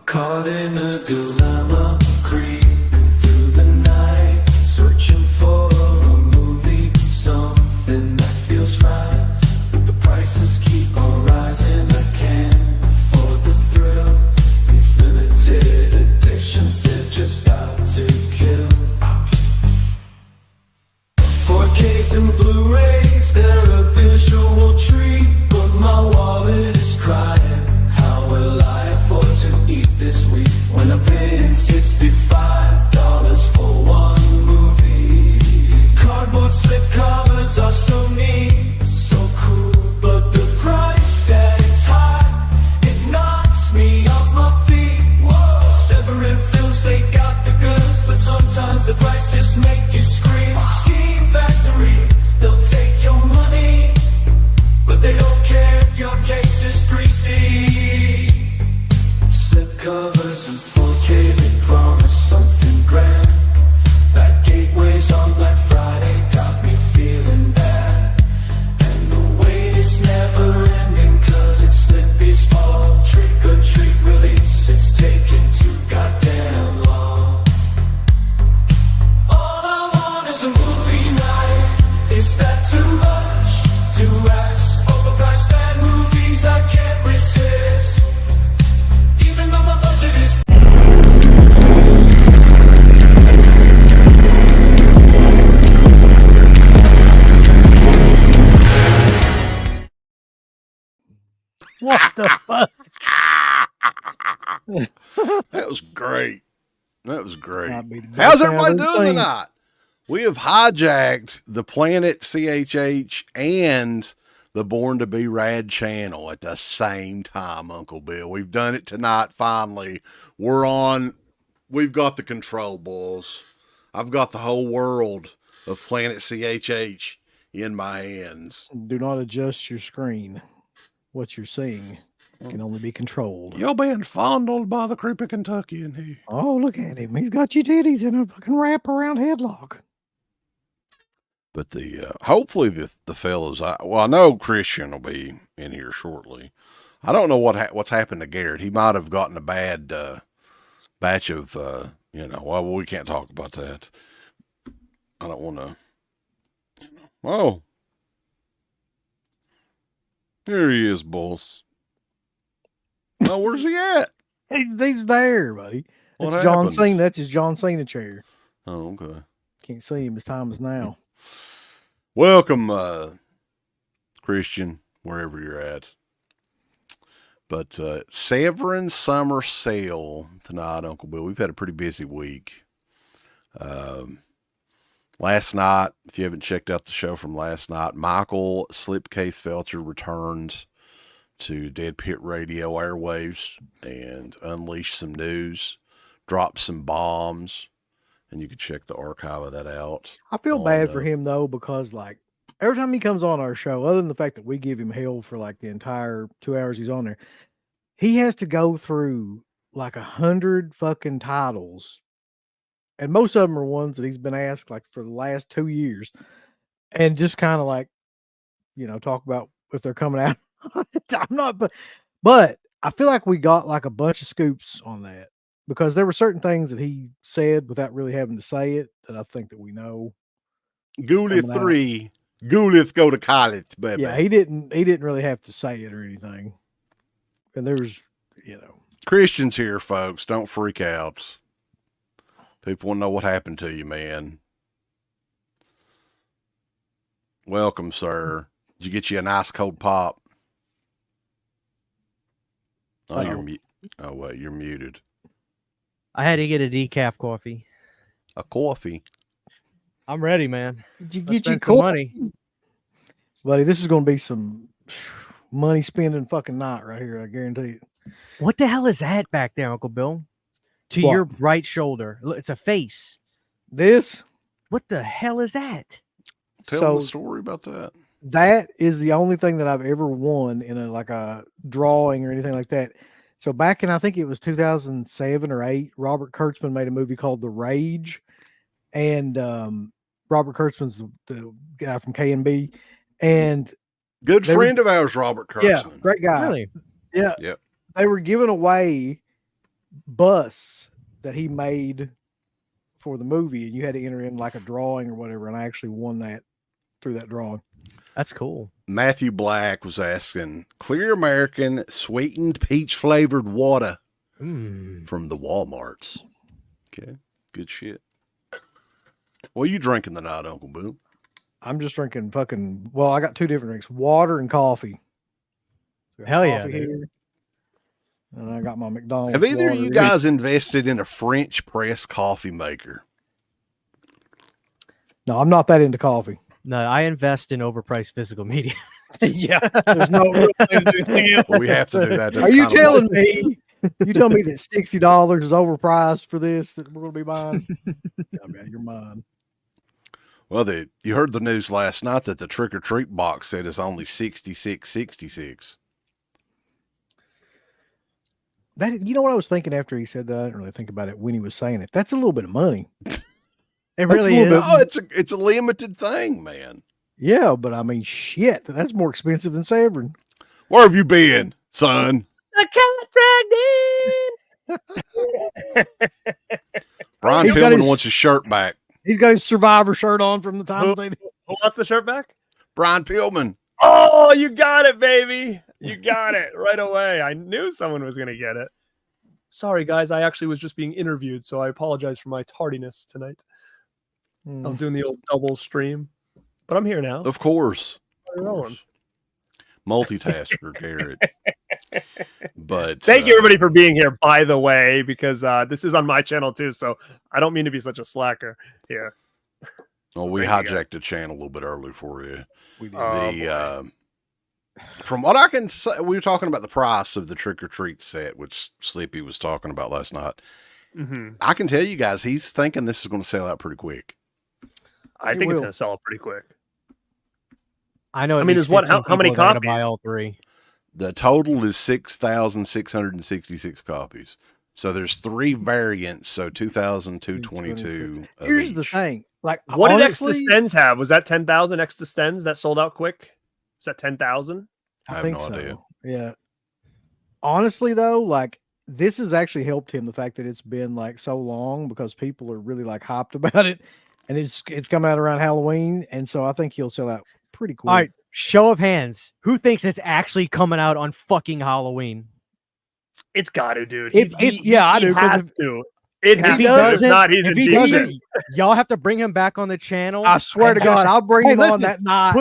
Caught in a dilemma, creeping through the night, searching for a movie, something that feels right. But the prices keep on rising, I can't afford the thrill. These limited editions, they're just out to kill. 4Ks and Blu-rays, they're a visual treat, but my wallet is crying. How will I afford to eat this week when I'm paying $65 for one movie? Cardboard slip covers are so neat, so cool, but the price tag is high. It knocks me off my feet. Whoa. Severin films, they got the goods, but sometimes the price just make you scream. Scheme Factory, they'll take your money, but they don't care if your case is greasy. Slip covers and 4K, they promise something grand. That gateways on Black Friday got me feeling bad. And the wait is never ending, cause it's Slippy's fault. Trick or treat release, it's taking too goddamn long. All I want is a movie night. Is that too much to ask? Overpriced bad movies I can't resist, even though my budget is. What the fuck? That was great. That was great. Might be the best How's thing I've everybody ever doing seen. tonight? We have hijacked the Planet CHH and the Born to Be Rad channel at the same time, Uncle Bill. We've done it tonight, finally. We've got the control, boys. I've got the whole world of Planet CHH in my hands. Do not adjust your screen. What you're seeing can only be controlled. You're being fondled by the creepy Kentuckian here. Oh, look at him. He's got your titties in a fucking wrap-around headlock. But hopefully the fellas, I know Christian will be in here shortly. I don't know what's happened to Garrett. He might have gotten a bad batch of, well, we can't talk about that. I don't want to, Oh, here he is, boss. Oh, where's he at? He's there, buddy. What That's John happened? Cena. That's his John Cena chair. Oh, okay. Can't see him. His time is now. Welcome, Christian, wherever you're at. But Severin summer sale tonight, Uncle Bill. We've had a pretty busy week. Last night, if you haven't checked out the show from last night, Michael Slipcase Felcher returned to Dead Pit Radio airwaves and unleashed some news, dropped some bombs, and you can check the archive of that out. I feel bad for him, though, because, like, every time he comes on our show, other than the fact that we give him hell for, like, the entire 2 hours he's on there, he has to go through, like, 100 fucking titles. And most of them are ones that he's been asked, like, for the last 2 years. And just kind of, like, talk about if they're coming out. I'm not, but I feel like we got, like, a bunch of scoops on that. Because there were certain things that he said without really having to say it that I think that we know. Goulet 3, Goulets go to college, baby. Yeah, he didn't really have to say it or anything. And there's, Christian's here, folks. Don't freak out. People want to know what happened to you, man. Welcome, sir. Did you get you a nice cold pop? Oh, you're muted. I had to get a decaf coffee. A coffee. I'm ready, man. Did you Let's get your spend some money? Buddy, this is going to be some money spending fucking night right here. I guarantee it. What the hell is that back there, Uncle Bill? To What? your right shoulder. Look, it's a face. This? What the hell is that? Tell the story about that. That is the only thing that I've ever won in a drawing or anything like that. So back in, I think it was 2007 or 8, Robert Kurtzman made a movie called The Rage. And Robert Kurtzman's the guy from K&B. And good friend of ours, Robert Kurtzman. Yeah, great guy. Really? Yeah. Yep. They were giving away bus that he made for the movie, and you had to enter in like a drawing or whatever, and I actually won that through that drawing. That's cool. Matthew Black was asking, clear American sweetened peach flavored water from the Walmarts. Okay, good shit. What are you drinking tonight, Uncle Bill? I'm just drinking I got two different drinks, water and coffee. So I got Hell yeah, coffee dude. here, and I got my McDonald's. Have either of water you here. guys invested in a French press coffee maker? No, I'm not that into coffee. No, I invest in overpriced physical media. Yeah, there's no real way to do anything else. We have to do that. That's Are you kinda telling me? You tell me that $60 is overpriced for this that we're gonna be buying? Yeah, man, you're mine. Well, you heard the news last night that the trick or treat box set is only $66.66. That you know what I was thinking after he said that? I didn't really think about it when he was saying it. That's a little bit of money. It That's really a little is. bit- Oh, it's a limited thing, man. Yeah, but I mean, shit, that's more expensive than Severin. Where have you been, son? Brian He's got Pillman his- wants his shirt back. He's got his Survivor shirt on from the time Who- they. Who wants the shirt back? Brian Pillman. Oh, you got it, baby. You got it right away. I knew someone was going to get it. Sorry, guys. I actually was just being interviewed, so I apologize for my tardiness tonight. I was doing the old double stream, but I'm here now. Of course. We're rolling. Multitasker, Garrett. But Thank you, everybody, for being here, by the way, because this is on my channel, too, so I don't mean to be such a slacker here. Well, So we thank you, guys. hijacked the channel a little bit early for you. We did. Oh, From what I can say, we were talking about the price of the trick or treat set, which Sleepy was talking about last night. Mhm. I can tell you guys, he's thinking this is going to sell out pretty quick. I It think it's will. going to sell pretty quick. I know. I at mean, least there's what? 15 How many people that are gonna buy copies? all three. The total is 6,666 copies. So there's three variants, so 2,222. of Here's the each. thing, like What did X honestly, Stens have? Was that 10,000 X Stens that sold out quick? Is that 10,000? I I have think no so. idea. Yeah. Honestly, though, like this has actually helped him. The fact that it's been like so long because people are really like hyped about it, and it's coming out around Halloween, and so I think he'll sell out pretty quick. All right, show of hands. Who thinks it's actually coming out on fucking Halloween? It's got to, dude. Yeah, I do, 'cause Has if- to. It if has he to. If doesn't- not, he's If in he deep doesn't, shit. y'all have to bring him back on the channel. I swear to and God, just- I'll bring Hey, him listen, on that night.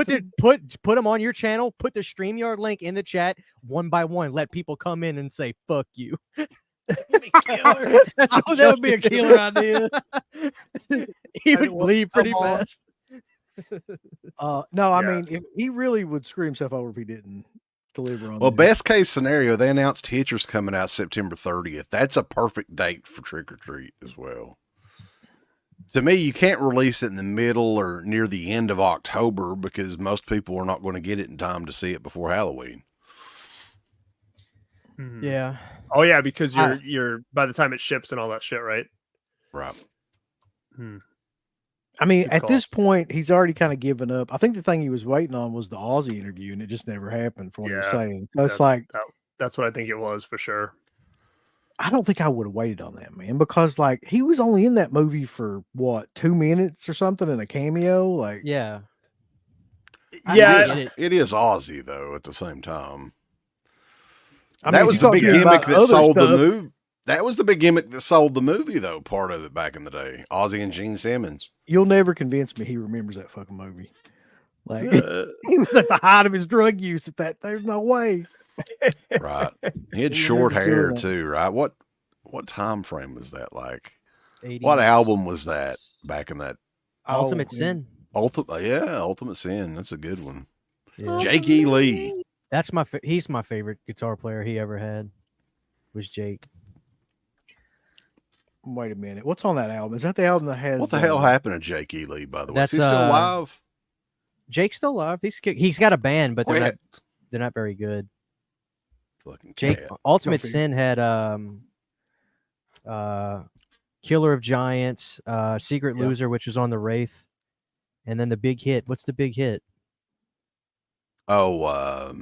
put him on your channel. Put the StreamYard link in the chat one by one. Let people come in and say "fuck you." That's Oh, that would be a killer idea. He I would don't want leave to pretty come on. fast. No, I Yeah. mean, if he really would screw himself over if he didn't deliver on. Well, this. best case scenario, they announced Hitcher's coming out September 30th. That's a perfect date for trick or treat as well. To me, you can't release it in the middle or near the end of October because most people are not going to get it in time to see it before Halloween. Mhm. Yeah. Oh yeah, because I- you're by the time it ships and all that shit, right? Right. I mean, Good at call. this point, he's already kind of given up. I think the thing he was waiting on was the Aussie interview, and it just never happened. From what he was Yeah, saying, so it's like that's what I think it was for sure. I don't think I would have waited on that, man, because like he was only in that movie for what 2 minutes or something in a cameo. Like, Yeah. Yeah, get it. It is Aussie, though, at the same time. I That mean, was if you the big talk about gimmick that other sold the stuff, movie. That was the big gimmick that sold the movie, though, part of it back in the day. Ozzy and Gene Simmons. You'll never convince me he remembers that fucking movie. Like Uh, he was at the height of his drug use at that. There's no way. Right. He had He short remembers doing hair, that. too, right? What time frame was that like? 80s. What album was that back in that? Ultimate Oh, Sin. Ultimate Sin. That's a good one. Yeah. Jake E. Lee. That's he's my favorite guitar player he ever had. Was Jake. Wait a minute. What's on that album? Is that the album that has What the hell happened to Jake E. Lee, by the way? Is That's, he still alive? Jake's still alive. He's got a band, but Quit. they're not very good. Fucking Jake cat. Ultimate Trophy. Sin had Killer of Giants, Secret Yeah. Loser, which was on the Wraith, and then the big hit. What's the big hit? Oh,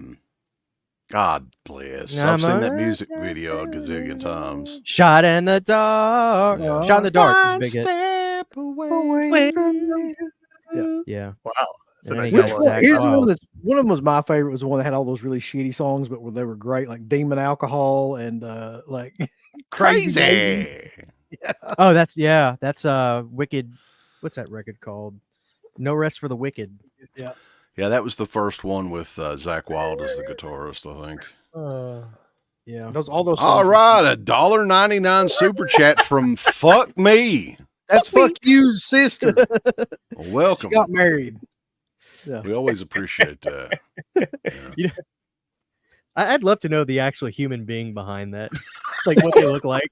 God bless. I've seen that music video a gazillion times. Shot in the dark. Yeah. Shot in the dark is a big hit. Step away from me. Yeah. Wow. That's a And nice he Which got melody. one? Zach Here's Wild. one of them was my favorite. Was the one that had all those really shitty songs, but they were great, like Demon Alcohol and like Crazy Babies. Crazy. Oh, that's Wicked. What's that record called? No Rest for the Wicked. Yeah. Yeah, that was the first one with Zach Wild as the guitarist, I think. Yeah. All those. All songs were- right, $1.99 super chat from Fuck Me. That's fuck you's sister. Well, She welcome. got married. We always appreciate that. Yeah. I'd love to know the actual human being behind that, like what they look like.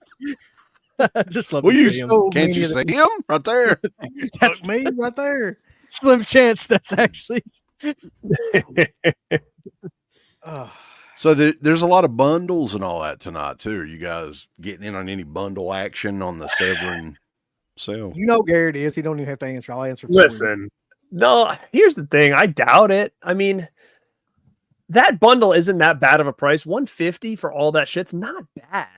Just love Well, to you see him. So can't many you of see the- him right there? That's me right there. Slim chance that's actually. Oh, So there's a lot of bundles and all that tonight too. Are you guys getting in on any bundle action on the Severin sale? you know Garrett is. He don't even have to answer. I'll answer. For you. Listen, no, here's the thing. I doubt it. I mean, that bundle isn't that bad of a price. $150 for all that shit's not bad.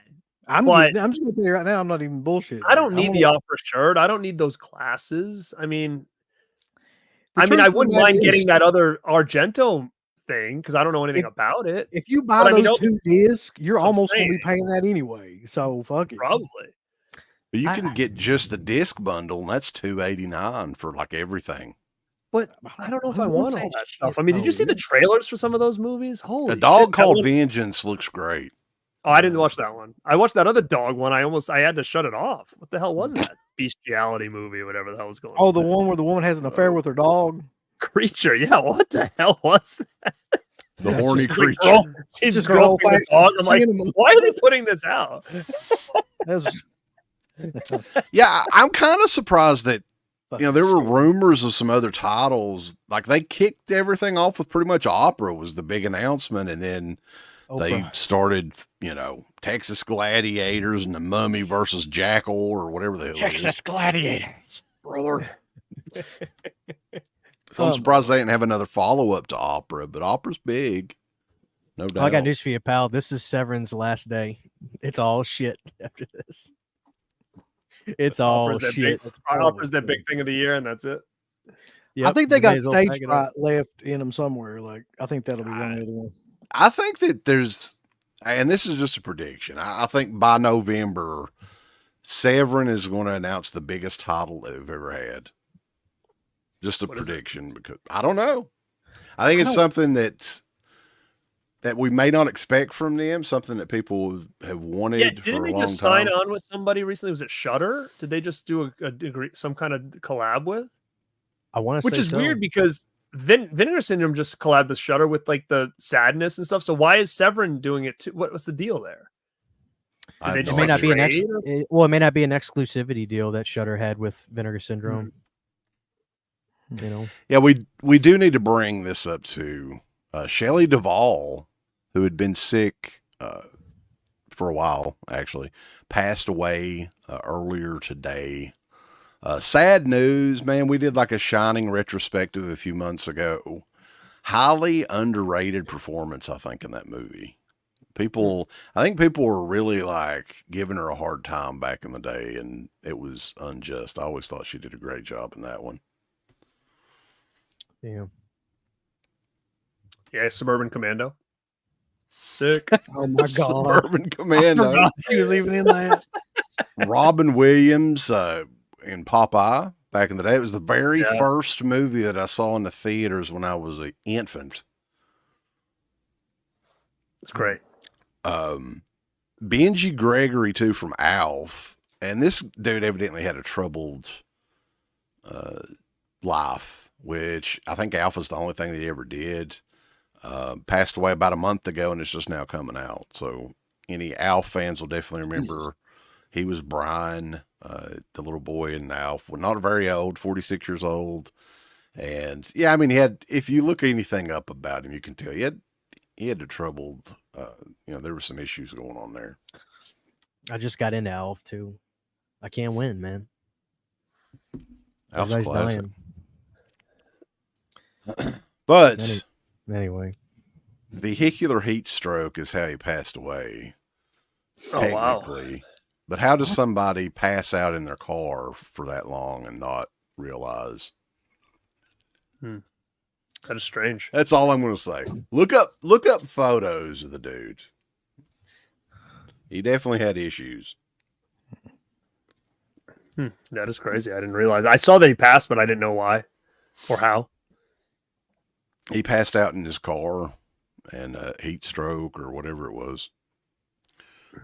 I'm but- just going to tell you right now. I'm not even bullshit. I don't need the opera shirt. I don't need those glasses. I mean, The I truth of the wouldn't matter mind is- getting that other Argento thing because I don't know anything about it. If you buy But I mean, those two discs, you're that's what I'm almost going to be saying. paying that anyway. So fuck it. Probably. But you can get just the disc bundle, and that's $289 for like everything. But I don't know if Who I wants want all that that shit, stuff. I mean, did you though? see the trailers for some of those movies? Holy A Dog shit, that Called one- Vengeance looks great. Oh, I didn't watch that one. I watched that other dog one. I had to shut it off. What the hell was that? Bestiality movie or whatever the hell was going on. Oh, the one where the woman has an affair with her dog. Creature. Yeah, what the hell was that? The horny She's like, creature. She's Just groping the old-fashioned dog. I'm like, cinema. why are they putting this out? That was Yeah, I'm kind of surprised that there were rumors of some other titles. Like they kicked everything off with pretty much Opera was the big announcement, and then they started, Texas Gladiators and the Mummy versus Jackal or whatever the hell it is. Gladiators, brother. So I'm surprised they didn't have another follow up to Opera, but Opera's big, no doubt. I got news for you, pal. This is Severin's last day. It's all shit after this. It's all Opera's that shit. Opera's that big thing of the year, and that's it. I Yep, think they you may got as well stage pack it up. fright left in them somewhere. Like I think that'll be the only other one. I think that there's, and this is just a prediction. I think by November, Severin is going to announce the biggest title they've ever had. Just a What is it? prediction because I don't know. I think it's something that we may not expect from them. Something that people have wanted Yeah, for didn't a they long just time. sign on with somebody recently? Was it Shutter? Did they just do a degree, some kind of collab with? I want to Which say is so. weird because Vinegar Syndrome just collabed with Shutter with like the sadness and stuff. So why is Severin doing it too? What's the deal there? I they have It just no may not be an idea. it may not be an exclusivity deal that Shutter had with Vinegar Syndrome. Yeah, we do need to bring this up to Shelley Duvall, who had been sick for a while, actually, passed away earlier today. Sad news, man. We did like a Shining retrospective a few months ago. Highly underrated performance, I think, in that movie. I think people were really like giving her a hard time back in the day, and it was unjust. I always thought she did a great job in that one. Yeah. Yeah, Suburban Commando. Sick. Oh my god! Suburban I Commando. forgot she was even in that. Robin Williams in Popeye back in the day. It was the very Yeah. first movie that I saw in the theaters when I was an infant. It's great. Benji Gregory, too, from Alf. And this dude evidently had a troubled life, which I think Alf was the only thing that he ever did. Passed away about a month ago, and it's just now coming out. So any Alf fans will definitely remember he was Brian, the little boy in Alf. Well, not very old, 46 years old. And yeah, I mean, if you look anything up about him, you can tell he had a troubled, there were some issues going on there. I just got into Alf too. I can't win, man. Alf's Everybody's classic. dying. But Anyway, vehicular heat stroke is how he passed away. Oh, wow. Technically. But how does somebody pass out in their car for that long and not realize? That is strange. That's all I'm going to say. Look up photos of the dude. He definitely had issues. That is crazy. I didn't realize. I saw that he passed, but I didn't know why or how. He passed out in his car and heat stroke or whatever it was.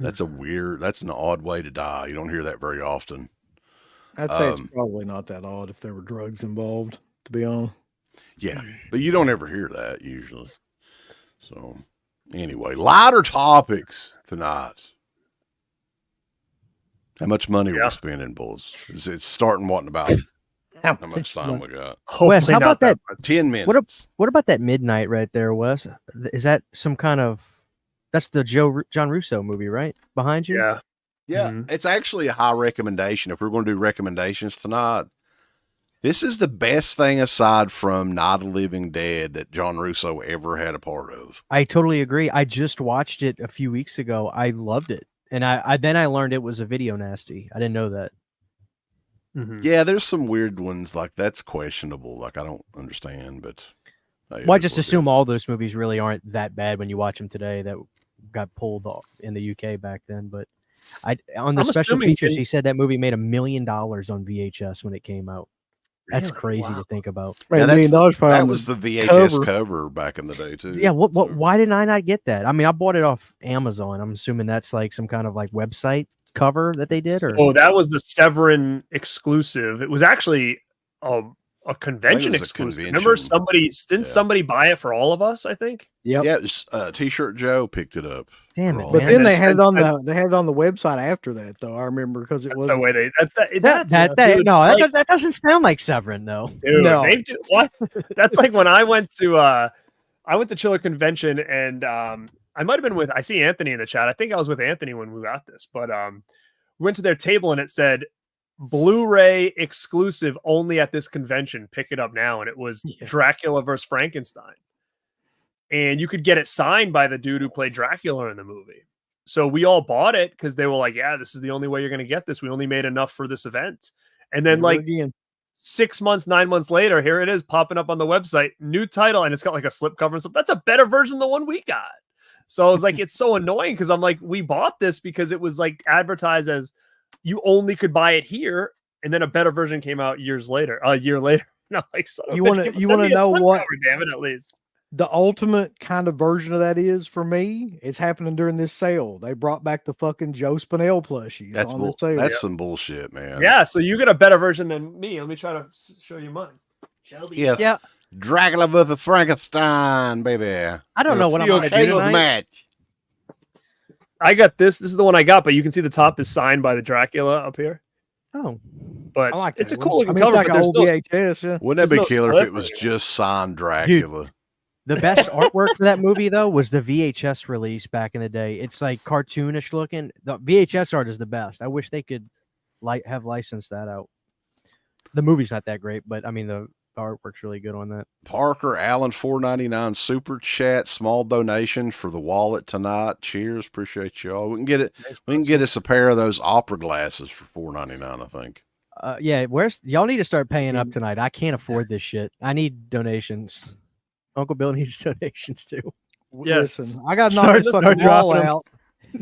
That's an odd way to die. You don't hear that very often. I'd say it's probably not that odd if there were drugs involved, to be honest. Yeah, but you don't ever hear that usually. So, anyway, lighter topics tonight. How much money are we spending, Bulls? It's starting wanting about how much time we got. Wes, how about that? 10 minutes. What about that midnight right there, Wes? Is that some kind of? That's the John Russo movie, right? Behind you? Yeah. Yeah, it's actually a high recommendation. If we're going to do recommendations tonight, this is the best thing aside from Night of the Living Dead that John Russo ever had a part of. I totally agree. I just watched it a few weeks ago. I loved it. And I then I learned it was a video nasty. I didn't know that. Yeah, there's some weird ones like that's questionable. Like I don't understand, but well, I just assume all those movies really aren't that bad when you watch them today. That got pulled off in the UK back then. But on the special features, he said that movie made $1 million on VHS when it came out. That's crazy to think about. Yeah, that was the VHS cover back in the day too. Yeah, why didn't I not get that? I mean, I bought it off Amazon. I'm assuming that's like some kind of like website cover that they did. Or oh, that was the Severin exclusive. It was actually a convention exclusive. Remember, somebody buy it for all of us? I think. Yep. Yeah, it was, T-shirt Joe picked it up. Damn it! But then they had it on the website after that, though. I remember because it was the way they that doesn't sound like Severin though. Dude, no, what? That's like when I went to Chiller Convention and I might have been with. I see Anthony in the chat. I think I was with Anthony when we got this, but we went to their table and it said Blu-ray exclusive only at this convention. Pick it up now, and it was Dracula versus Frankenstein. And you could get it signed by the dude who played Dracula in the movie. So we all bought it because they were like, yeah, this is the only way you're going to get this. We only made enough for this event. And then 6 months, 9 months later, here it is popping up on the website. New title. And it's got like a slip cover and stuff. That's a better version than the one we got. So I was like, it's so annoying because I'm like, we bought this because it was like advertised as you only could buy it here. And then a better version came out a year later. No, like, you want to know what? Cover, damn it, at least. The ultimate kind of version of that is for me. It's happening during this sale. They brought back the fucking Joe Spinell plushies. That's some bullshit, man. Yeah, so you get a better version than me. Let me try to show you mine. Shelby. Yeah. Dracula vs. Frankenstein, baby. I don't know what I'm going to do tonight. Match. I got this. This is the one I got, but you can see the top is signed by the Dracula up here. Oh, but I like it's that a cool looking cover. It's like but there's VHS, yeah. Wouldn't that be killer if it was just signed Dracula? Dude, the best artwork for that movie, though, was the VHS release back in the day. It's like cartoonish looking. The VHS art is the best. I wish they could have licensed that out. The movie's not that great, but I mean the artwork's really good on that. Parker Allen $4.99 super chat, small donation for the wallet tonight. Cheers, appreciate y'all. We can get it. We can get us a pair of those opera glasses for $4.99. I think. Yeah, y'all need to start paying up tonight. I can't afford this shit. I need donations. Uncle Bill needs donations too. Yes. Listen, I got to knock this fucking wall out.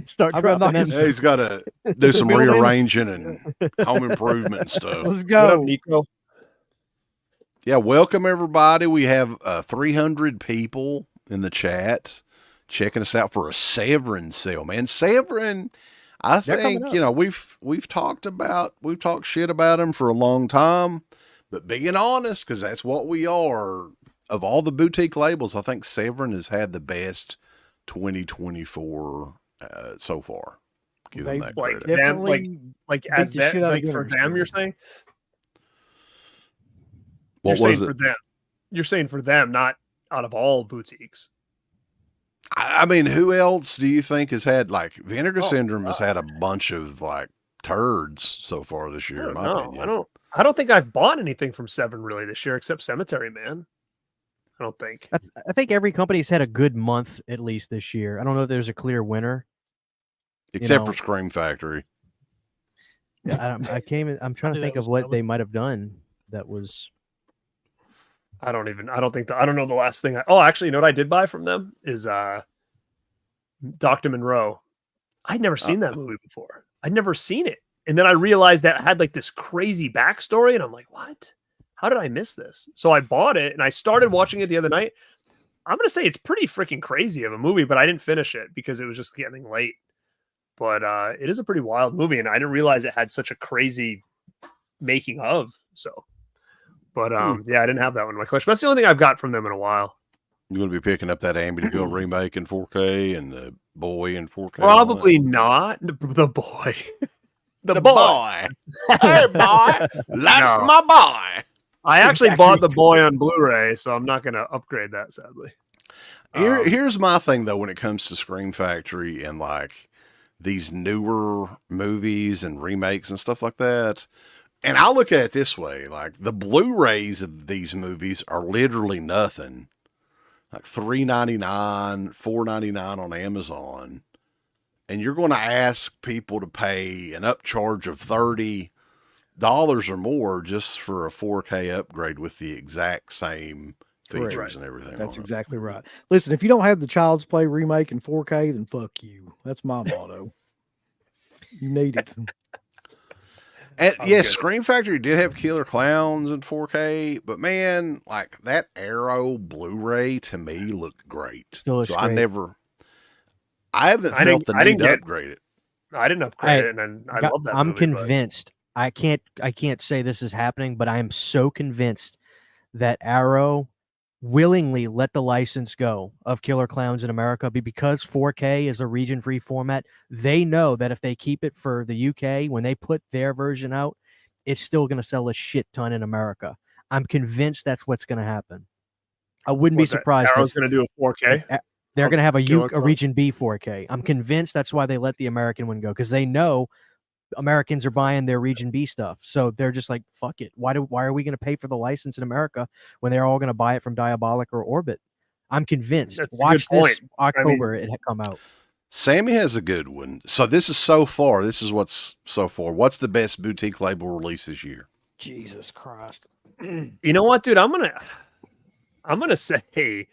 Start dropping them. Yeah, he's got to do some rearranging and home improvement and stuff. Let's go. What up, Nico? Yeah, welcome everybody. We have 300 people in the chat checking us out for a Severin sale, man. Severin, I think, we've talked shit about him for a long time, but being honest, because that's what we are. Of all the boutique labels, I think Severin has had the best 2024 so far. Give them that credit. For them, you're saying? What you're was saying it? For them. You're saying for them, not out of all boutiques. I mean, who else do you think has had Vinegar Syndrome has had a bunch of turds so far this year? In my opinion, I don't think I've bought anything from Severin really this year except Cemetery Man. I don't think. I think every company's had a good month at least this year. I don't know if there's a clear winner. Except know- for Scream Factory. Yeah, I'm trying to knew think that of was what coming. they might have done that was. I don't know the last thing. Actually, you know what I did buy from them is Dr. Monroe. I'd never seen that movie before. I'd never seen it. And then I realized that it had like this crazy backstory. And I'm like, what? How did I miss this? So I bought it and I started watching it the other night. I'm going to say it's pretty freaking crazy of a movie, but I didn't finish it because it was just getting late. But it is a pretty wild movie. And I didn't realize it had such a crazy making of. So, but yeah, I didn't have that one in my collection. That's the only thing I've got from them in a while. You're going to be picking up that Amityville remake in 4K and the Boy in 4K. Probably not. The boy. the boy. Hey, boy. That's No. my boy. I actually bought the boy on Blu-ray, so I'm not going to upgrade that, sadly. Here's my thing, though, when it comes to Scream Factory and like these newer movies and remakes and stuff like that. And I look at it this way, like the Blu-rays of these movies are literally nothing. Like $3.99, $4.99 on Amazon. And you're going to ask people to pay an upcharge of $30 or more just for a 4K upgrade with the exact same features Right. and everything. That's on it. exactly right. Listen, if you don't have the Child's Play remake in 4K, then fuck you. That's my motto. You need it. And I'm yes, good. Scream Factory did have Killer Clowns in 4K, but man, like that Arrow Blu-ray to me looked great. Still looks so great. I haven't I felt the didn't need to get- upgrade it. I didn't upgrade it, and I love that I'm movie, but- convinced. I can't say this is happening, but I am so convinced that Arrow willingly let the license go of Killer Clowns in America because 4K is a region-free format. They know that if they keep it for the UK, when they put their version out, it's still going to sell a shit ton in America. I'm convinced that's what's going to happen. I wouldn't be What, that surprised Arrow's if going to do a 4K. they're going to have Killer a Clowns? region B 4K. I'm convinced that's why they let the American one go because they know Americans are buying their region B stuff. So they're just like, fuck it. Why are we going to pay for the license in America when they're all going to buy it from Diabolic or Orbit? I'm convinced. That's a Watch good this point. October it had come out. Sammy has a good one. So this is what's so far. What's the best boutique label release this year? Jesus Christ. You know what, dude? I'm gonna say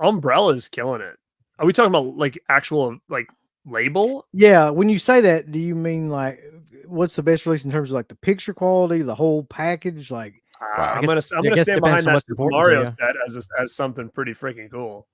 Umbrella's killing it. Are we talking about like actual like label? Yeah, when you say that, do you mean like what's the best release in terms of like the picture quality, the whole package? Like, Right. I'm gonna I stand guess behind depends on that what's Super important to Mario you. set as something pretty freaking cool.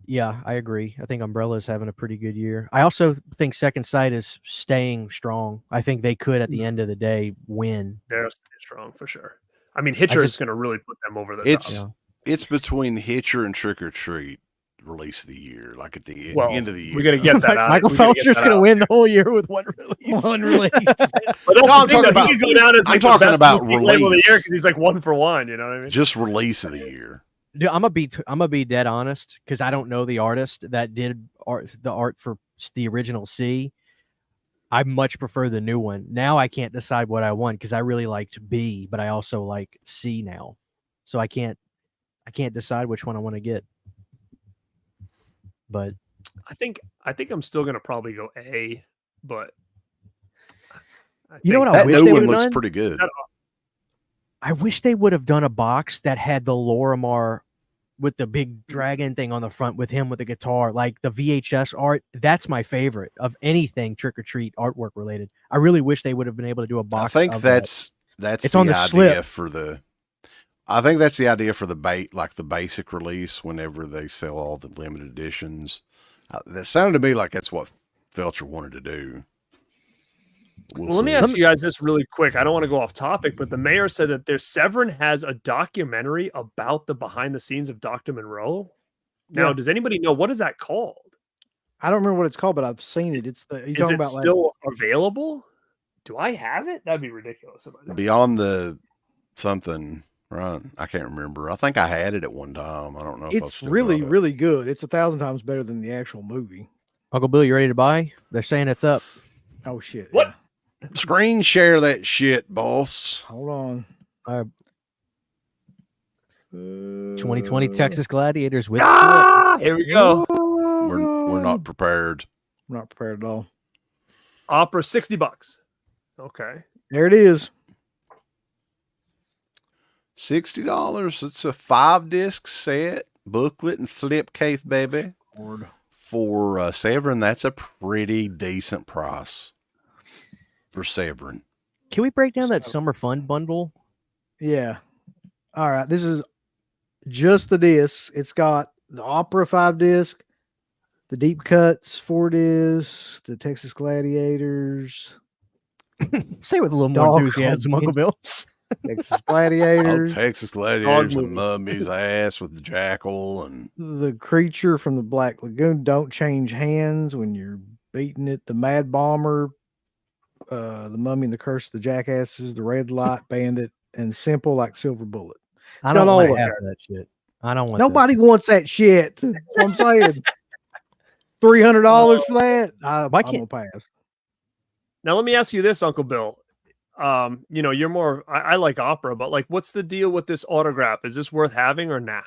Yeah, I agree. I think Umbrella's having a pretty good year. I also think Second Sight is staying strong. I think they could, at the end of the day, win. They're strong for sure. I mean, Hitcher is just- going to really put them over the It's top. it's between Hitcher and Trick or Treat release of the year, like at the Well, end of the year. we got to get that out. Michael We gotta get Felcher's that going to out. win the whole year with one release. one release. But that's No, the I'm thing, talking though. He about- could go down as I'm like talking the best about boutique label of the year release. because he's like 1 for 1. You know what I mean? Just release of the year. Dude, I'm gonna be dead honest because I don't know the artist that did the art for the original C. I much prefer the new one. Now I can't decide what I want because I really liked B, but I also like C now, so I can't decide which one I want to get. But I think I'm still going to probably go A, but You know what I That wish new they one would've looks done? pretty good. I wish they would have done a box that had the Lorimar with the big dragon thing on the front with him with the guitar, like the VHS art. That's my favorite of anything Trick or Treat artwork related. I really wish they would have been able to do a box. I think of that. that's It's the on the idea slip. for the. I think that's the idea for the the basic release. Whenever they sell all the limited editions, that sounded to me like that's what Felcher wanted to do. Well, let me ask you guys this really quick. I don't want to go off topic, but the mayor said that Severin has a documentary about the behind the scenes of Dr. Monroe. Now, Yeah. does anybody know what is that called? I don't remember what it's called, but I've seen it. It's the you Is talking it about still available? Do I have it? That'd be ridiculous. If I did. Beyond the something, right? I can't remember. I think I had it at one time. I don't know. like, if I've it's still really, got it. really good. It's 1,000 times better than the actual movie. Uncle Bill, you ready to buy? They're saying it's up. Oh shit! What? yeah. Screen share that shit, boss. Hold on. 2020 Texas Gladiators with Here we go. We're not prepared. I'm not prepared at all. Opera, $60. Okay. There it is. $60. It's a 5-disc set, booklet, and slipcase, baby. Lord. For Severin, that's a pretty decent price for Severin. Can we break down that summer fun bundle? Yeah. All right. This is just the disc. It's got the Opera 5-disc, the Deep Cuts 4-disc, the Texas Gladiators, Say it with a little more Dog enthusiasm, Uncle Bill. Texas Oh, Gladiators, Texas Gladiators Dog and Mummy's ass with the jackal and the Creature from the Black Lagoon, Don't Change Hands When You're Beating It, the Mad Bomber, the Mummy and the Curse of the Jackasses, the Red Light Bandit, and Simple Like Silver Bullet. I got don't all want of to have it. that shit. I don't want Nobody wants that shit. That's what I'm saying. $300 for that? Why I'm can't- gonna pass. Now let me ask you this, Uncle Bill. You're more. I like opera, but like, what's the deal with this autograph? Is this worth having or nah?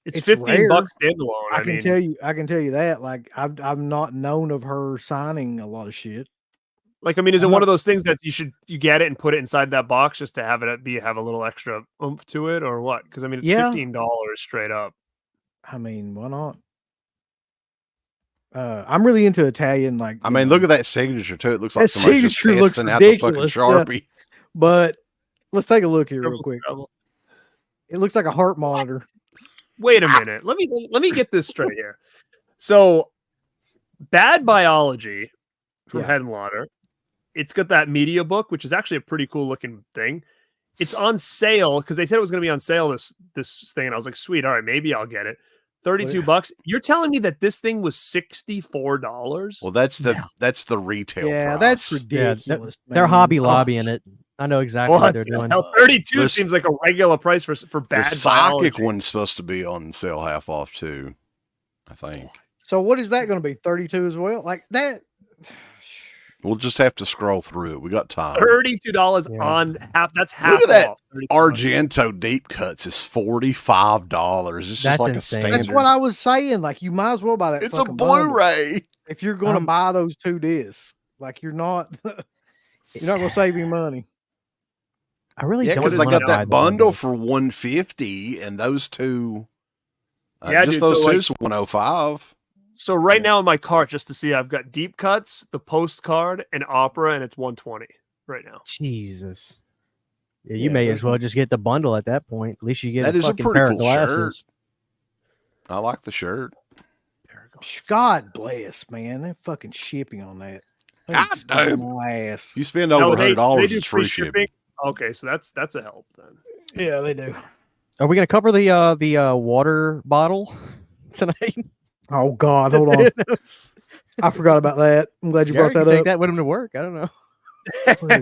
It's $15 rare. standalone. I can tell you that. Like I've not known of her signing a lot of shit. Like, I mean, is it I'm one not- of those things that you get it and put it inside that box just to have it have a little extra oomph to it, or what? Because I mean, it's Yeah. $15 straight up. I mean, why not? I'm really into Italian. Like, I mean, look at that signature too. It looks like That somebody's just signature looks testing out the fucking ridiculous, yeah. Sharpie. But let's take a look here real Triple quick. trouble. It looks like a heart monitor. Wait a minute. Let me get this straight here. So, Bad Biology from Yeah. Headwater. It's got that media book, which is actually a pretty cool looking thing. It's on sale because they said it was going to be on sale this thing, and I was like, sweet, all right, maybe I'll get it. $32. You're telling me that this thing was $64? Well, that's the retail Yeah, price. that's Yeah, ridiculous. they're man. Hobby Oh, Lobbying it. I know exactly what they're doing. Hell, 32 There's- seems like a regular price for The Bad psychic Biology. one's supposed to be on sale half off too, I think. So what is that going to be? 32 as well? Like that? We'll just have to scroll through it. We got time. $32 Yeah. on half. That's half Look at that off. $32. Argento deep cuts is $45. It's just That's like insane. a That's standard. what I was saying. Like you might as well buy that. It's a fucking bundle. Blu-ray. If you're going to buy those 2 discs, like you're not going to save any money. I really Yeah, don't because they wanna got buy that the bundle for $150, and those two, Yeah, just dude, those so, two like- is $105. So right now in my cart, just to see, I've got deep cuts, the postcard, and opera, and it's $120 right now. Jesus. Yeah, you Yeah, may those as well just get the bundle at that point. At least you get That a is a fucking pretty pair cool of glasses. I like the shirt. God bless, man. That fucking shipping on that. God damn. My ass. If you spend No, over they $100, do it's free shipping. Okay, so that's a help then. Yeah, they do. Are we gonna cover the water bottle tonight? Oh God, hold on. I forgot about that. I'm glad you Jared brought can that take up. that with him to work. I don't know.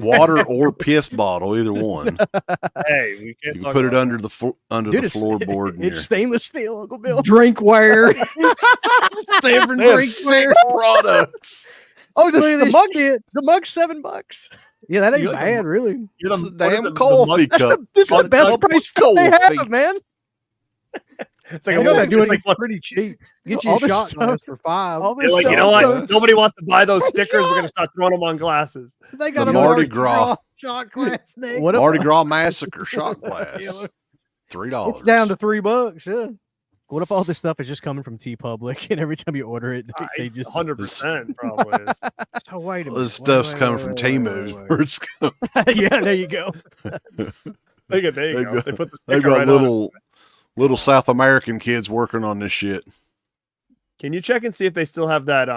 Water or piss bottle, either one. Hey, we can't You can talk put it about under the under Dude, the it's- floorboard. in It's your- stainless steel, Uncle Bill. Drinkware. Severin They have drinkware. 6 products. Oh, Look at the this mug's shit. the mug's $7. Yeah, that ain't You like bad, really. You're It's the a what is damn the coffee mug- cup. This is Oh, the best cup of price that they coffee. have, man. It's like I a know little- they're doing it's like it one- pretty cheap. Get you All a this shot stuff- glass for $5. All they're this like, you stuff know what? goes- Nobody wants to buy those stickers. We're gonna start throwing them on glasses. They got The a Mardi Mardi Gras. Gras shot glass, Nick. What if- Mardi Gras Massacre shot glass. Yeah. $3. It's down to $3. Yeah. What if all this stuff is just coming from T Public, and every time you order it, they just 100% probably is. So wait a minute. This stuff's Wait, coming wait, from wait, Temu. wait, wait. Where it's coming. yeah, there you go. There you They've go. got- They put the They've sticker got right on it. little South American kids working on this shit. Can you check and see if they still have that?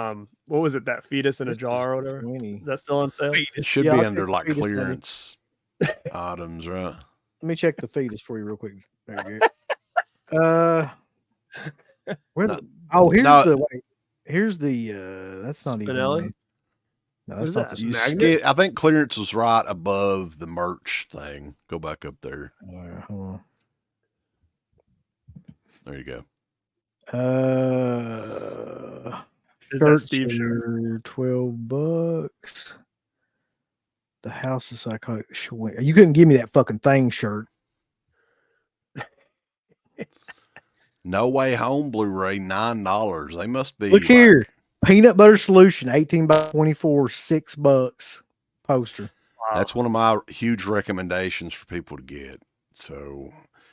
What was it? That fetus in a This jar or is whatever? 20. Is that still on sale? It should Yeah, be I'll under check like the fetus thing. clearance items, right? Let me check the fetus for you real quick. There you go. Where the, oh, here's No. the wait. Here's the that's not even Spinelli? no, What that's is not that? the You Magnet? I think clearance was right above the merch thing. Go back up there. hold There you go. on. Is that Shirts Steve shirt? are $12. The House of Psychotic Swing. You couldn't give me that fucking thing shirt. No Way Home Blu-ray, $9. They must be. Look here, Peanut Butter Solution, 18 by 24, $6 poster. Wow. That's one of my huge recommendations for people to get. So,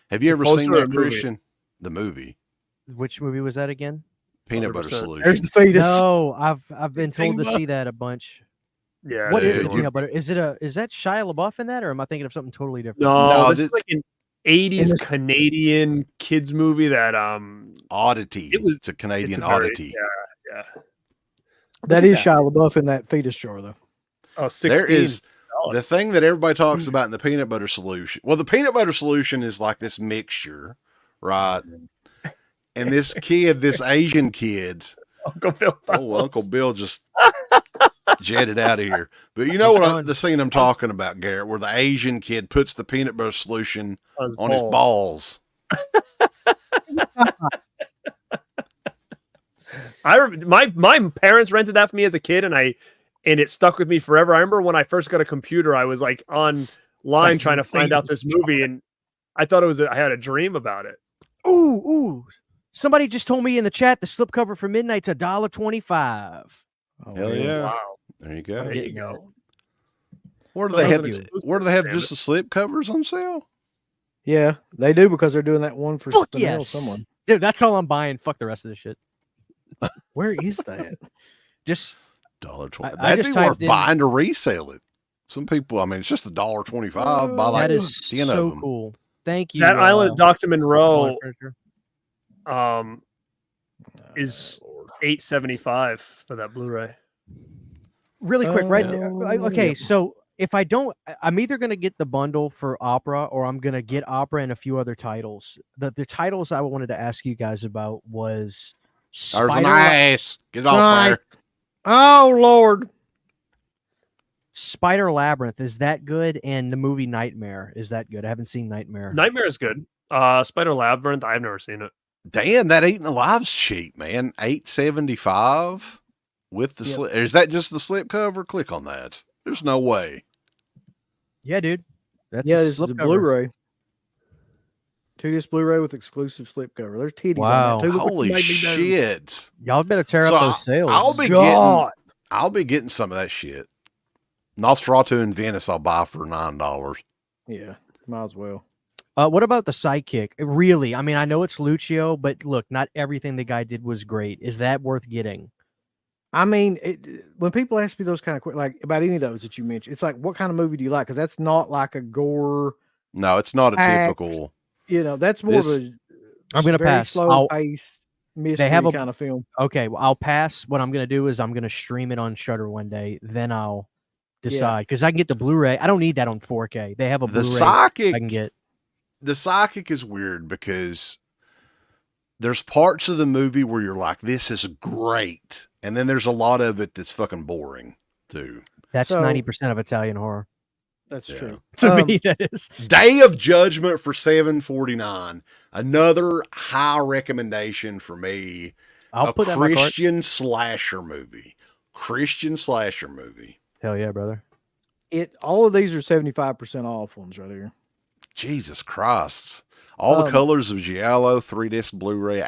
have you The ever poster seen or that, the movie? Christian? The movie, Which movie was that again? Peanut Butter 100%. Solution. There's the fetus. No, I've been told to $18. see that a bunch. Yeah. What Dude, is it? you- Peanut butter? Is that Shia LaBeouf in that, or am I thinking of something totally different? No, No, this this- is like an 80s In this- Canadian kids movie that Oddity. It was- It's a Canadian it's a very- oddity. yeah. That Look at is Shia LaBeouf in that fetus jar, though. Oh, 16. There is the thing that everybody talks about in the peanut butter solution. Well, the peanut butter solution is like this mixture, right? And this kid, this Asian kid, Uncle Bill. Uncle Bill just jetted out of here. But you know Which what one? the scene I'm talking about, Garrett, where the Asian kid puts the peanut butter solution on his balls. My parents rented that for me as a kid, and it stuck with me forever. I remember when I first got a computer, I was like online trying to find out this movie, and I thought I had a dream about it. Ooh. Somebody just told me in the chat the slipcover for Midnight's $1.25. Oh, Hell man. yeah. Wow, There you go. there getting you go. Where do Thought they it have? was an exclusive. Where do they have Damn just the slip covers on sale? Yeah, they do because they're doing that one for Fuck something else, yes, someone. dude. That's all I'm buying. Fuck the rest of this shit. Where is that? Just $1.20. I That'd just be worth typed in- buying to resell it. Some people, I mean, it's just $1.25. Buy like that is 10 so of them. cool. Thank you. That Island of Dr. Monroe Modern Furniture. is $8.75 for that Blu-ray. Really quick, right? Oh, Okay, yeah. so if I don't, I'm either going to get the bundle for Opera or I'm going to get Opera and a few other titles. The titles I wanted to ask you guys about was There's an Spider, ass. Get it off Nice. there. Oh, Lord. Spider Labyrinth. Is that good? And the movie Nightmare. Is that good? I haven't seen Nightmare. Nightmare is good. Spider Labyrinth, I've never seen it. Dan, that Eating Alive's cheap, man. $8.75 with the Yep. slip. Is that just the slip cover? Click on that. There's no way. Yeah, dude. That's Yeah, a this is a slipcover. Blu-ray. 2-disc Blu-ray with exclusive slipcover. There's titties Wow. on that too. Look what you Holy made me do. shit. Y'all better tear So up those sales. God. I'll be getting some of that shit. Nosferatu in Venice I'll buy for $9. Yeah, might as well. What about the sidekick? Really? I mean, I know it's Lucio, but look, not everything the guy did was great. Is that worth getting? I mean, when people ask me those kind of like about any of those that you mentioned, it's like, what kind of movie do you like? Because that's not like a gore. No, it's not a Act. typical. You know, that's more This- of a. I'm gonna very pass. Slow pace mystery have a- kind of film. Okay, well, I'll pass. What I'm gonna do is I'm gonna stream it on Shudder one day. Then I'll decide because I can get the Blu-ray. I don't need that on 4K. They have a The Blu-ray psychic I can get. The psychic is weird because there's parts of the movie where you're like, this is great. And then there's a lot of it that's fucking boring too. That's So- 90% of Italian horror. That's Yeah. true. To me, that is. Day of Judgment for $7.49. Another high recommendation for me. I'll put that in my cart. Christian slasher movie. Christian slasher movie. Hell yeah, brother. All of these are 75% off ones right here. Jesus Christ. All the Um, colors of Giallo, 3-disc Blu-ray,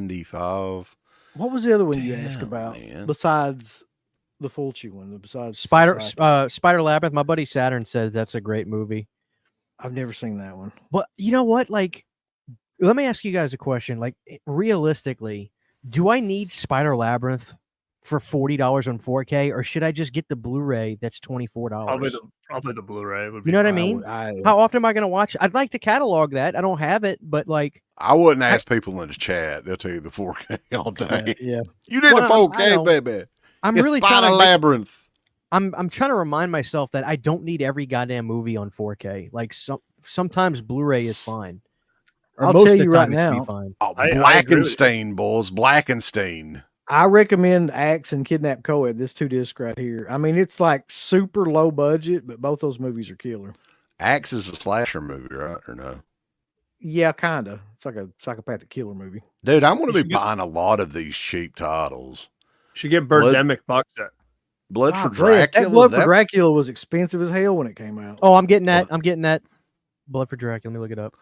$8.75. What was the other one you asked Damn, about man. besides the Fulci one? Besides Spider Psycho? Spider Labyrinth. My buddy Saturn says that's a great movie. I've never seen that one. But you know what? Like, let me ask you guys a question. Like, realistically, do I need Spider Labyrinth for $40 on 4K, or should I just get the Blu-ray that's $24? Probably the Blu-ray would be. You know what I I mean? would- I- How often am I going to watch? I'd like to catalog that. I don't have it, but like, I wouldn't ask people in the chat. They'll tell you the 4K all day. yeah. You did Well, the 4K, I know. baby. I'm It's really Final trying to. Labyrinth. I'm trying to remind myself that I don't need every goddamn movie on 4K. Like sometimes Blu-ray is fine. Or I'll most tell of the you time right it should be now. fine. Oh, I agree with you. Blackenstein, boys. Blackenstein. I recommend Axe and Kidnap Coed, this 2-disc right here. I mean, it's like super low budget, but both those movies are killer. Axe is a slasher movie, right? Or no? Yeah, kind of. It's like a psychopathic killer movie. Dude, I'm going to You be should get- buying a lot of these cheap titles. Should get Birdemic box set. Blood for God bless. Dracula. That Blood that- for Dracula was expensive as hell when it came out. Oh, I'm getting that. I'm getting that. Blood for Dracula. Let me look it up.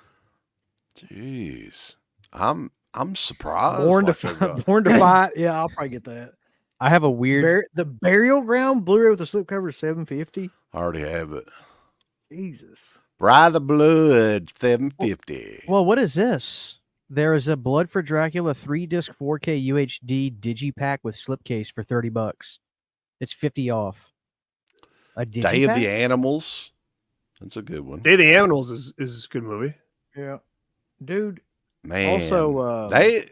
Jeez. I'm I'm surprised. Born to like they've got- Born to Fight. Yeah, I'll probably get that. I have a weird. The Burial Ground Blu-ray with the slipcover is $750. I already have it. Jesus. Bry the Blood, $750. Well, what is this? There is a Blood for Dracula 3-disc 4K UHD digipack with slipcase for $30. It's 50 off. A digipack? Day of the Animals. That's a good one. Day of the Animals is a good movie. Yeah. Dude, Man. also, they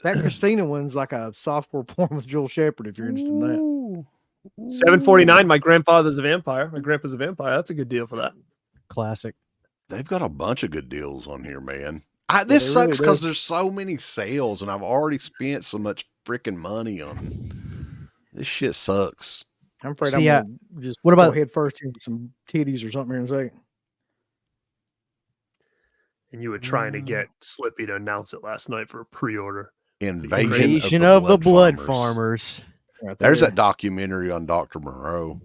that Christina one's like a softcore porn with Joel Shepard, if you're interested in that. Ooh. $7.49. My grandfather's a vampire. My grandpa's a vampire. That's a good deal for that. Classic. They've got a bunch of good deals on here, man. This they really sucks do. because there's so many sales, and I've already spent so much freaking money on this shit. Sucks. I'm afraid See, I'm going to just what about- go head first into some titties or something here in a second. And you were trying to get Slippy to announce it last night for a pre-order. Invasion of the Blood Farmers. Farmers. Right There's there. that documentary on Dr. Monroe.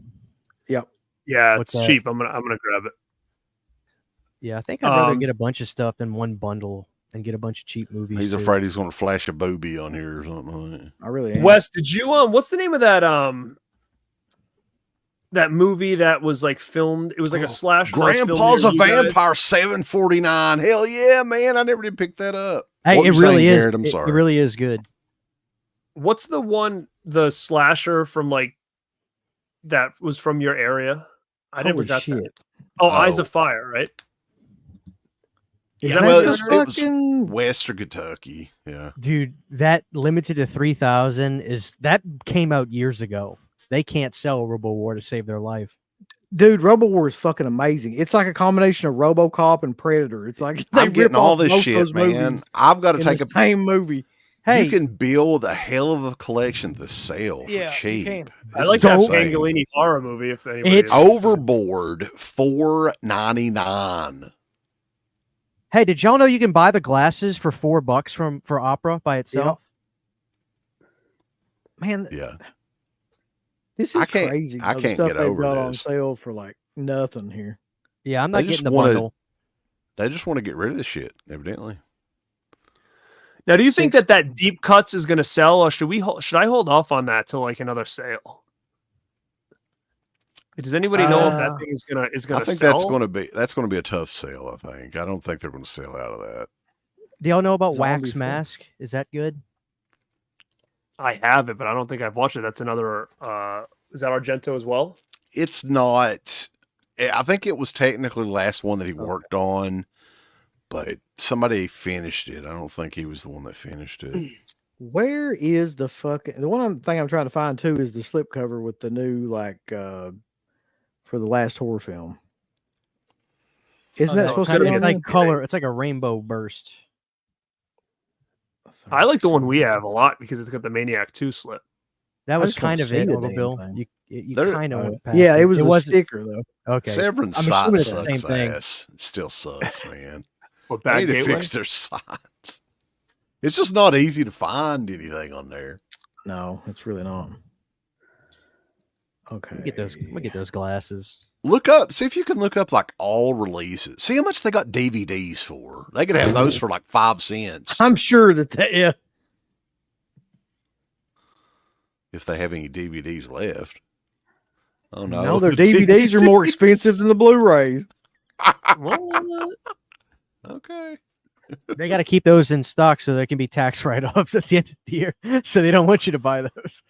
Yep. Yeah, What's it's that? cheap. I'm gonna grab it. Yeah, I think I'd rather Um, get a bunch of stuff than one bundle and get a bunch of cheap movies. He's too. afraid he's going to flash a booby on here or something like that. I really am. Wes, did you what's the name of that that movie that was like filmed? It was like a slasher. that was filmed Grandpa's near a you guys? vampire, $7.49. Hell yeah, man! I never did pick that up. Hey, What it were you really saying, is. Garrett? I'm It sorry. really is good. What's the slasher from like that was from your area? I never Holy got shit. that. Oh, Eyes Oh. of Fire, right? Is Yeah, that well, what it you're was fucking Western Kentucky. Yeah. Dude, that limited to 3,000 that came out years ago. They can't sell RoboWar to save their life. dude, RoboWar is fucking amazing. It's like a combination of RoboCop and Predator. It's like they I'm getting rip all off this both shit, those man. movies I've got to in take the a. same movie. Hey, You can build a hell of a collection to sell for Yeah, you cheap. can. I This like is that insane. Pangolini horror movie. If anybody It's- is- Overboard, $4.99. hey, did y'all know you can buy the glasses for $4 for Opera by itself? Man, Yeah. this I is can't- crazy. I the can't stuff get they've over got on this. sale for like nothing here. Yeah, I'm They not just getting the wanna- bundle. They just want to get rid of this shit, evidently. Now, do you think Six- that deep cuts is going to sell, or should I hold off on that till like another sale? Does anybody know if that thing is gonna I think sell? that's gonna be a tough sale. I think. I don't think they're going to sell out of that. Do y'all know about Zombie Wax film. Mask? Is that good? I have it, but I don't think I've watched it. That's another. Is that Argento as well? It's not. I think it was technically the last one that he worked on, but somebody finished it. I don't think he was the one that finished it. Where is the fucking thing I'm trying to find too is the slipcover with the new like for the last horror film. Isn't that no, supposed it's to be gotta on It's be there? like color. It's like a rainbow burst. I like the one we have a lot because it's got the Maniac 2 slip. That I was just don't kind of see it, the Uncle damn Bill. thing. You There- kind of went past Yeah, it was It the wasn't sticker though. okay. Severin's I'm site assuming it's the sucks same thing. ass. It still sucks, man. What They bad need to gateway? fix their site. It's just not easy to find anything on there. No, it's really not. Okay. Let me get those glasses. Look up, see if you can look up like all releases. See how much they got DVDs for. They could have those for like 5 cents I'm sure that yeah. if they have any DVDs left. Oh no. No, their DVDs are more expensive than the Blu-rays. What? Okay. They got to keep those in stock so there can be tax write-offs at the end of the year. So they don't want you to buy those.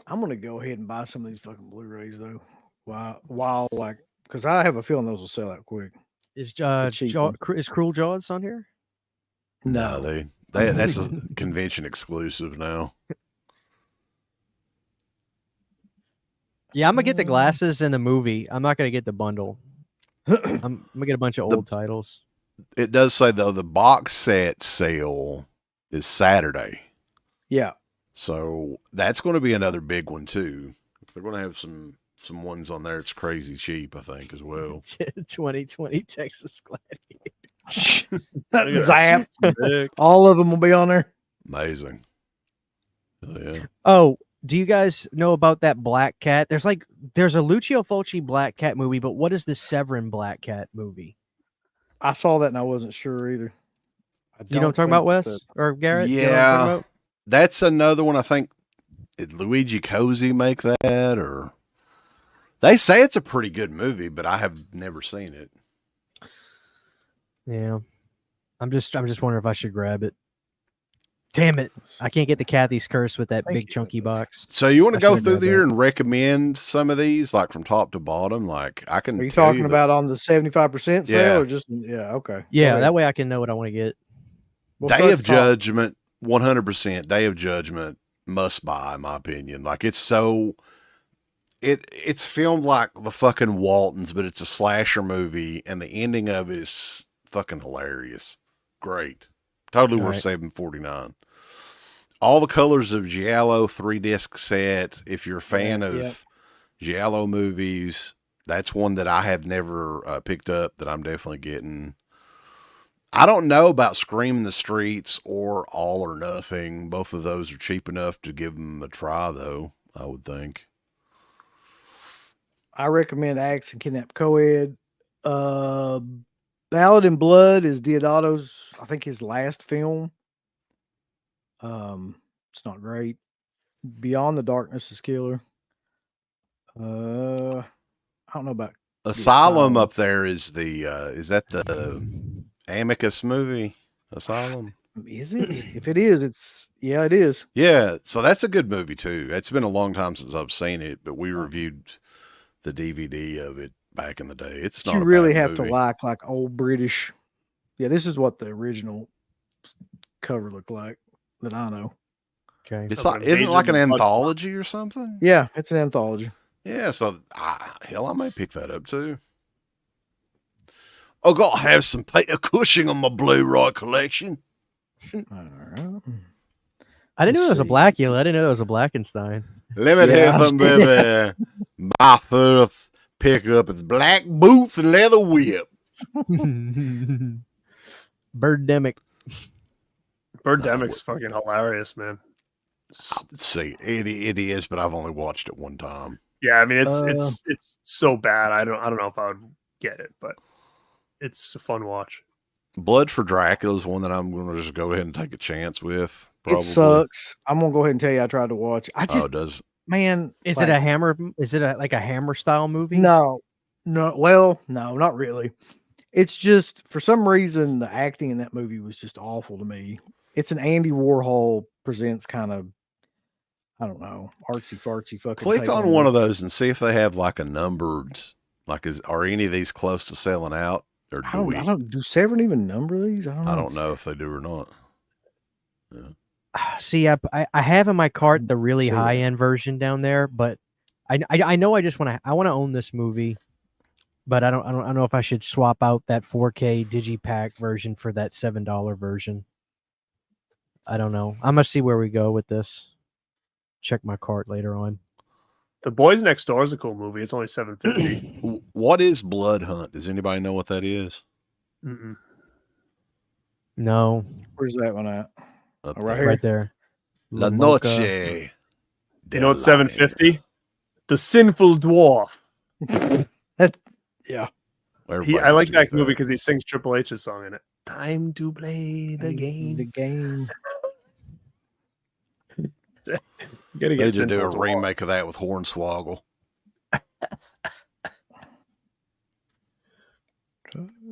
I'm gonna go ahead and buy some of these fucking Blu-rays though. While like, because I have a feeling those will sell out quick. Is cheap one. is Cruel Jaws on here? No, they that's a convention exclusive now. Yeah, I'm gonna get the glasses and the movie. I'm not gonna get the bundle. I'm gonna get a bunch of old titles. It does say though the box set sale is Saturday. Yeah. So that's going to be another big one too. They're going to have some ones on there. It's crazy cheap, I think, as well. 2020 Texas Gladiator. Look at Zap. that. Sick. All of them will be on there. Amazing. Oh, yeah. Oh, do you guys know about that Black Cat? There's a Lucio Fulci Black Cat movie, but what is the Severin Black Cat movie? I saw that and I wasn't sure either. You know what I'm talking about, Wes or Garrett? You know what I'm talking Yeah, about? that's another one. I think did Luigi Cozy make that, or they say it's a pretty good movie, but I have never seen it. Yeah. I'm just wondering if I should grab it. Damn it. I can't get the Kathy's Curse with that Thank big you. chunky box. So you want I to go should've through grabbed there that. and recommend some of these, like from top to bottom? Like I can. Are you tell talking that- about on the 75% sale Yeah. or just okay. Go Yeah, ahead. that way I can know what I want to get. We'll Day start of at the top. Judgment? 100%. Day of Judgment must buy, in my opinion. Like it's so. It's filmed like the fucking Waltons, but it's a slasher movie, and the ending of it is fucking hilarious. Great. Totally All worth right. $7.49. All the Colors of Giallo 3-disc set. If you're a fan of yeah. Giallo movies, that's one that I have never picked up that I'm definitely getting. I don't know about Scream in the Streets or All or Nothing. Both of those are cheap enough to give them a try, though, I would think. I recommend Axe and Kidnap Coed. Ballad in Blood is Deodato's, I think, his last film. It's not great. Beyond the Darkness is killer. I don't know about Asylum up there is is that the Amicus movie? Asylum? Is it? If it is, it is. Yeah, so that's a good movie too. It's been a long time since I've seen it, but we reviewed the DVD of it back in the day. It's But not you a really bad have movie. to like old British. Yeah, this is what the original cover looked like that I know. Okay. It's Of like, an isn't it like an invasion of anthology or something? Yeah, it's an anthology. Yeah, so hell, I may pick that up too. I got to have some Peter Cushing on my Blu-ray collection. All right. I didn't know Let's it was a see. Blackula. I didn't know it was a Blackenstein. Let me Yeah. tell you something, baby. My first pickup is black boots and leather whip. Birdemic. Birdemic's fucking hilarious, man. It's- Let's see, it is, but I've only watched it one time. yeah, I mean Uh, it's so bad. I don't know if I would get it, but it's a fun watch. Blood for Dracula is one that I'm going to just go ahead and take a chance with. Probably. It sucks. I'm gonna go ahead and tell you I tried to watch. I just Oh, it does. man, Is like, it a Hammer? Is it like a Hammer style movie? No, well, no, not really. It's just for some reason the acting in that movie was just awful to me. It's an Andy Warhol presents kind of, I don't know, artsy fartsy fucking. Click take on it. one of those and see if they have like a numbered. Like, are any of these close to selling out, or I do don't, we? I don't. Do Severin even number these? I don't know if they do or not. See, I have in my cart the really See high that. end version down there, but I know I just want to own this movie, but I don't know if I should swap out that 4K digipack version for that $7 version. I don't know. I'm gonna see where we go with this. Check my cart later on. The Boys Next Door is a cool movie. It's only $7.50. What is Blood Hunt? Does anybody know what that is? Mm-mm. No, Where's that one at? Up Oh, right there. here. right there. La Mocha. Noche. You know what's $7.50? The Sinful Dwarf. Yeah. I like that movie because he sings Triple H's song in it. Time to play the The game. game. You gotta They get should do a Sinful Dwarf. remake of that with Hornswoggle.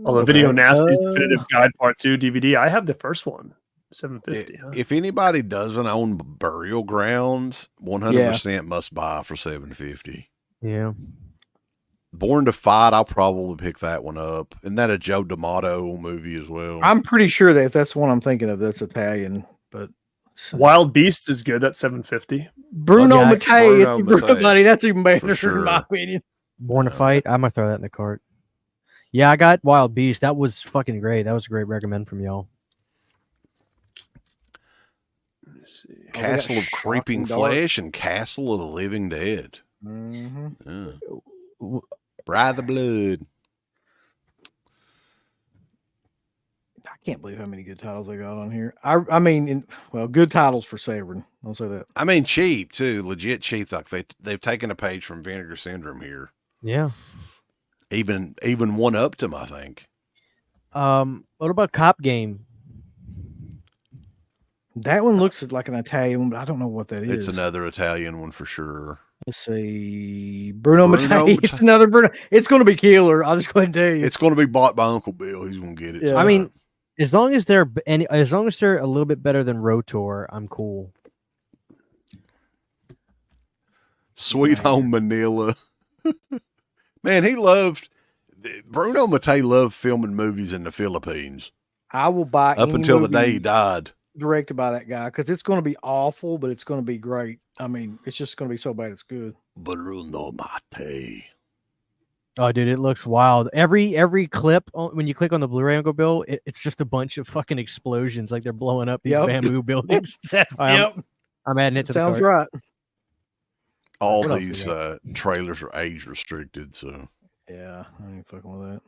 Oh, the Video Okay. Nasty's Definitive Guide Part 2 DVD. I have the first one. $7.50. Huh? If anybody doesn't own Burial Grounds, 100% must buy for $7.50. Yeah. Born to Fight, I'll probably pick that one up. Isn't that a Joe D'Amato movie as well? I'm pretty sure that if that's the one I'm thinking of, that's Italian. But Wild Beast is good at $7.50. Bruno Jack- Mattei, Bruno Mattei, buddy, that's even better for in my sure. opinion. Born to Fight. I'm gonna throw that in the cart. Yeah, I got Wild Beast. That was fucking great. That was a great recommend from y'all. Let me see. Castle of Shocking Creeping Dark. Flesh and Castle of the Living Dead. Mhm. Yeah. Bride the Blood. I can't believe how many good titles they got on here. I mean, good titles for Severin. I'll say that. I mean, cheap too, legit cheap. Like they've taken a page from Vinegar Syndrome here. Yeah. Even one up to them, I think. What about Cop Game? That one looks like an Italian one, but I don't know what that is. It's another Italian one for sure. Let's see. Bruno Bruno Mattei. It's Mattei. another Bruno. It's going to be killer. I'll just go ahead and tell you. It's going to be bought by Uncle Bill. He's going to get it. Yeah. I mean, as long as they're a little bit better than Rotor, I'm cool. Sweet Home Manila. Man, Bruno Mattei loved filming movies in the Philippines I will buy up any until the day movie he died. directed by that guy because it's going to be awful, but it's going to be great. I mean, it's just going to be so bad it's good. Bruno Mattei. Oh, dude, it looks wild. Every clip when you click on the Blu-ray, Uncle Bill, it's just a bunch of fucking explosions, like they're blowing up these Yep. bamboo buildings. Yep. I'm adding it to Sounds the cart. right. All What else we these trailers are age restricted, so Yeah, I ain't fucking with that.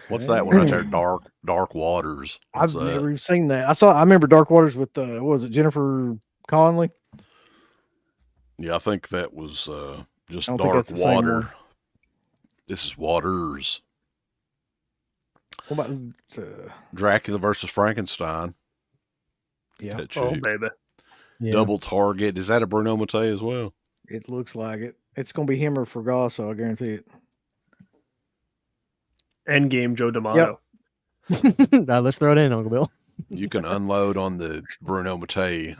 what's that one right there? Dark Waters. What's I've that? never even seen that. I remember Dark Waters with what was it, Jennifer Connelly? Yeah, I think that was just I don't think Dark that's the same Water. one. This is Waters. What about Dracula versus Frankenstein. yeah, That Oh, chick. baby. Yeah. Double Target. Is that a Bruno Mattei as well? it looks like it. It's going to be him or Fragasso, I guarantee it. Endgame Joe D'Amato. Now let's throw it in, Uncle Bill. You can unload on the Bruno Mattei.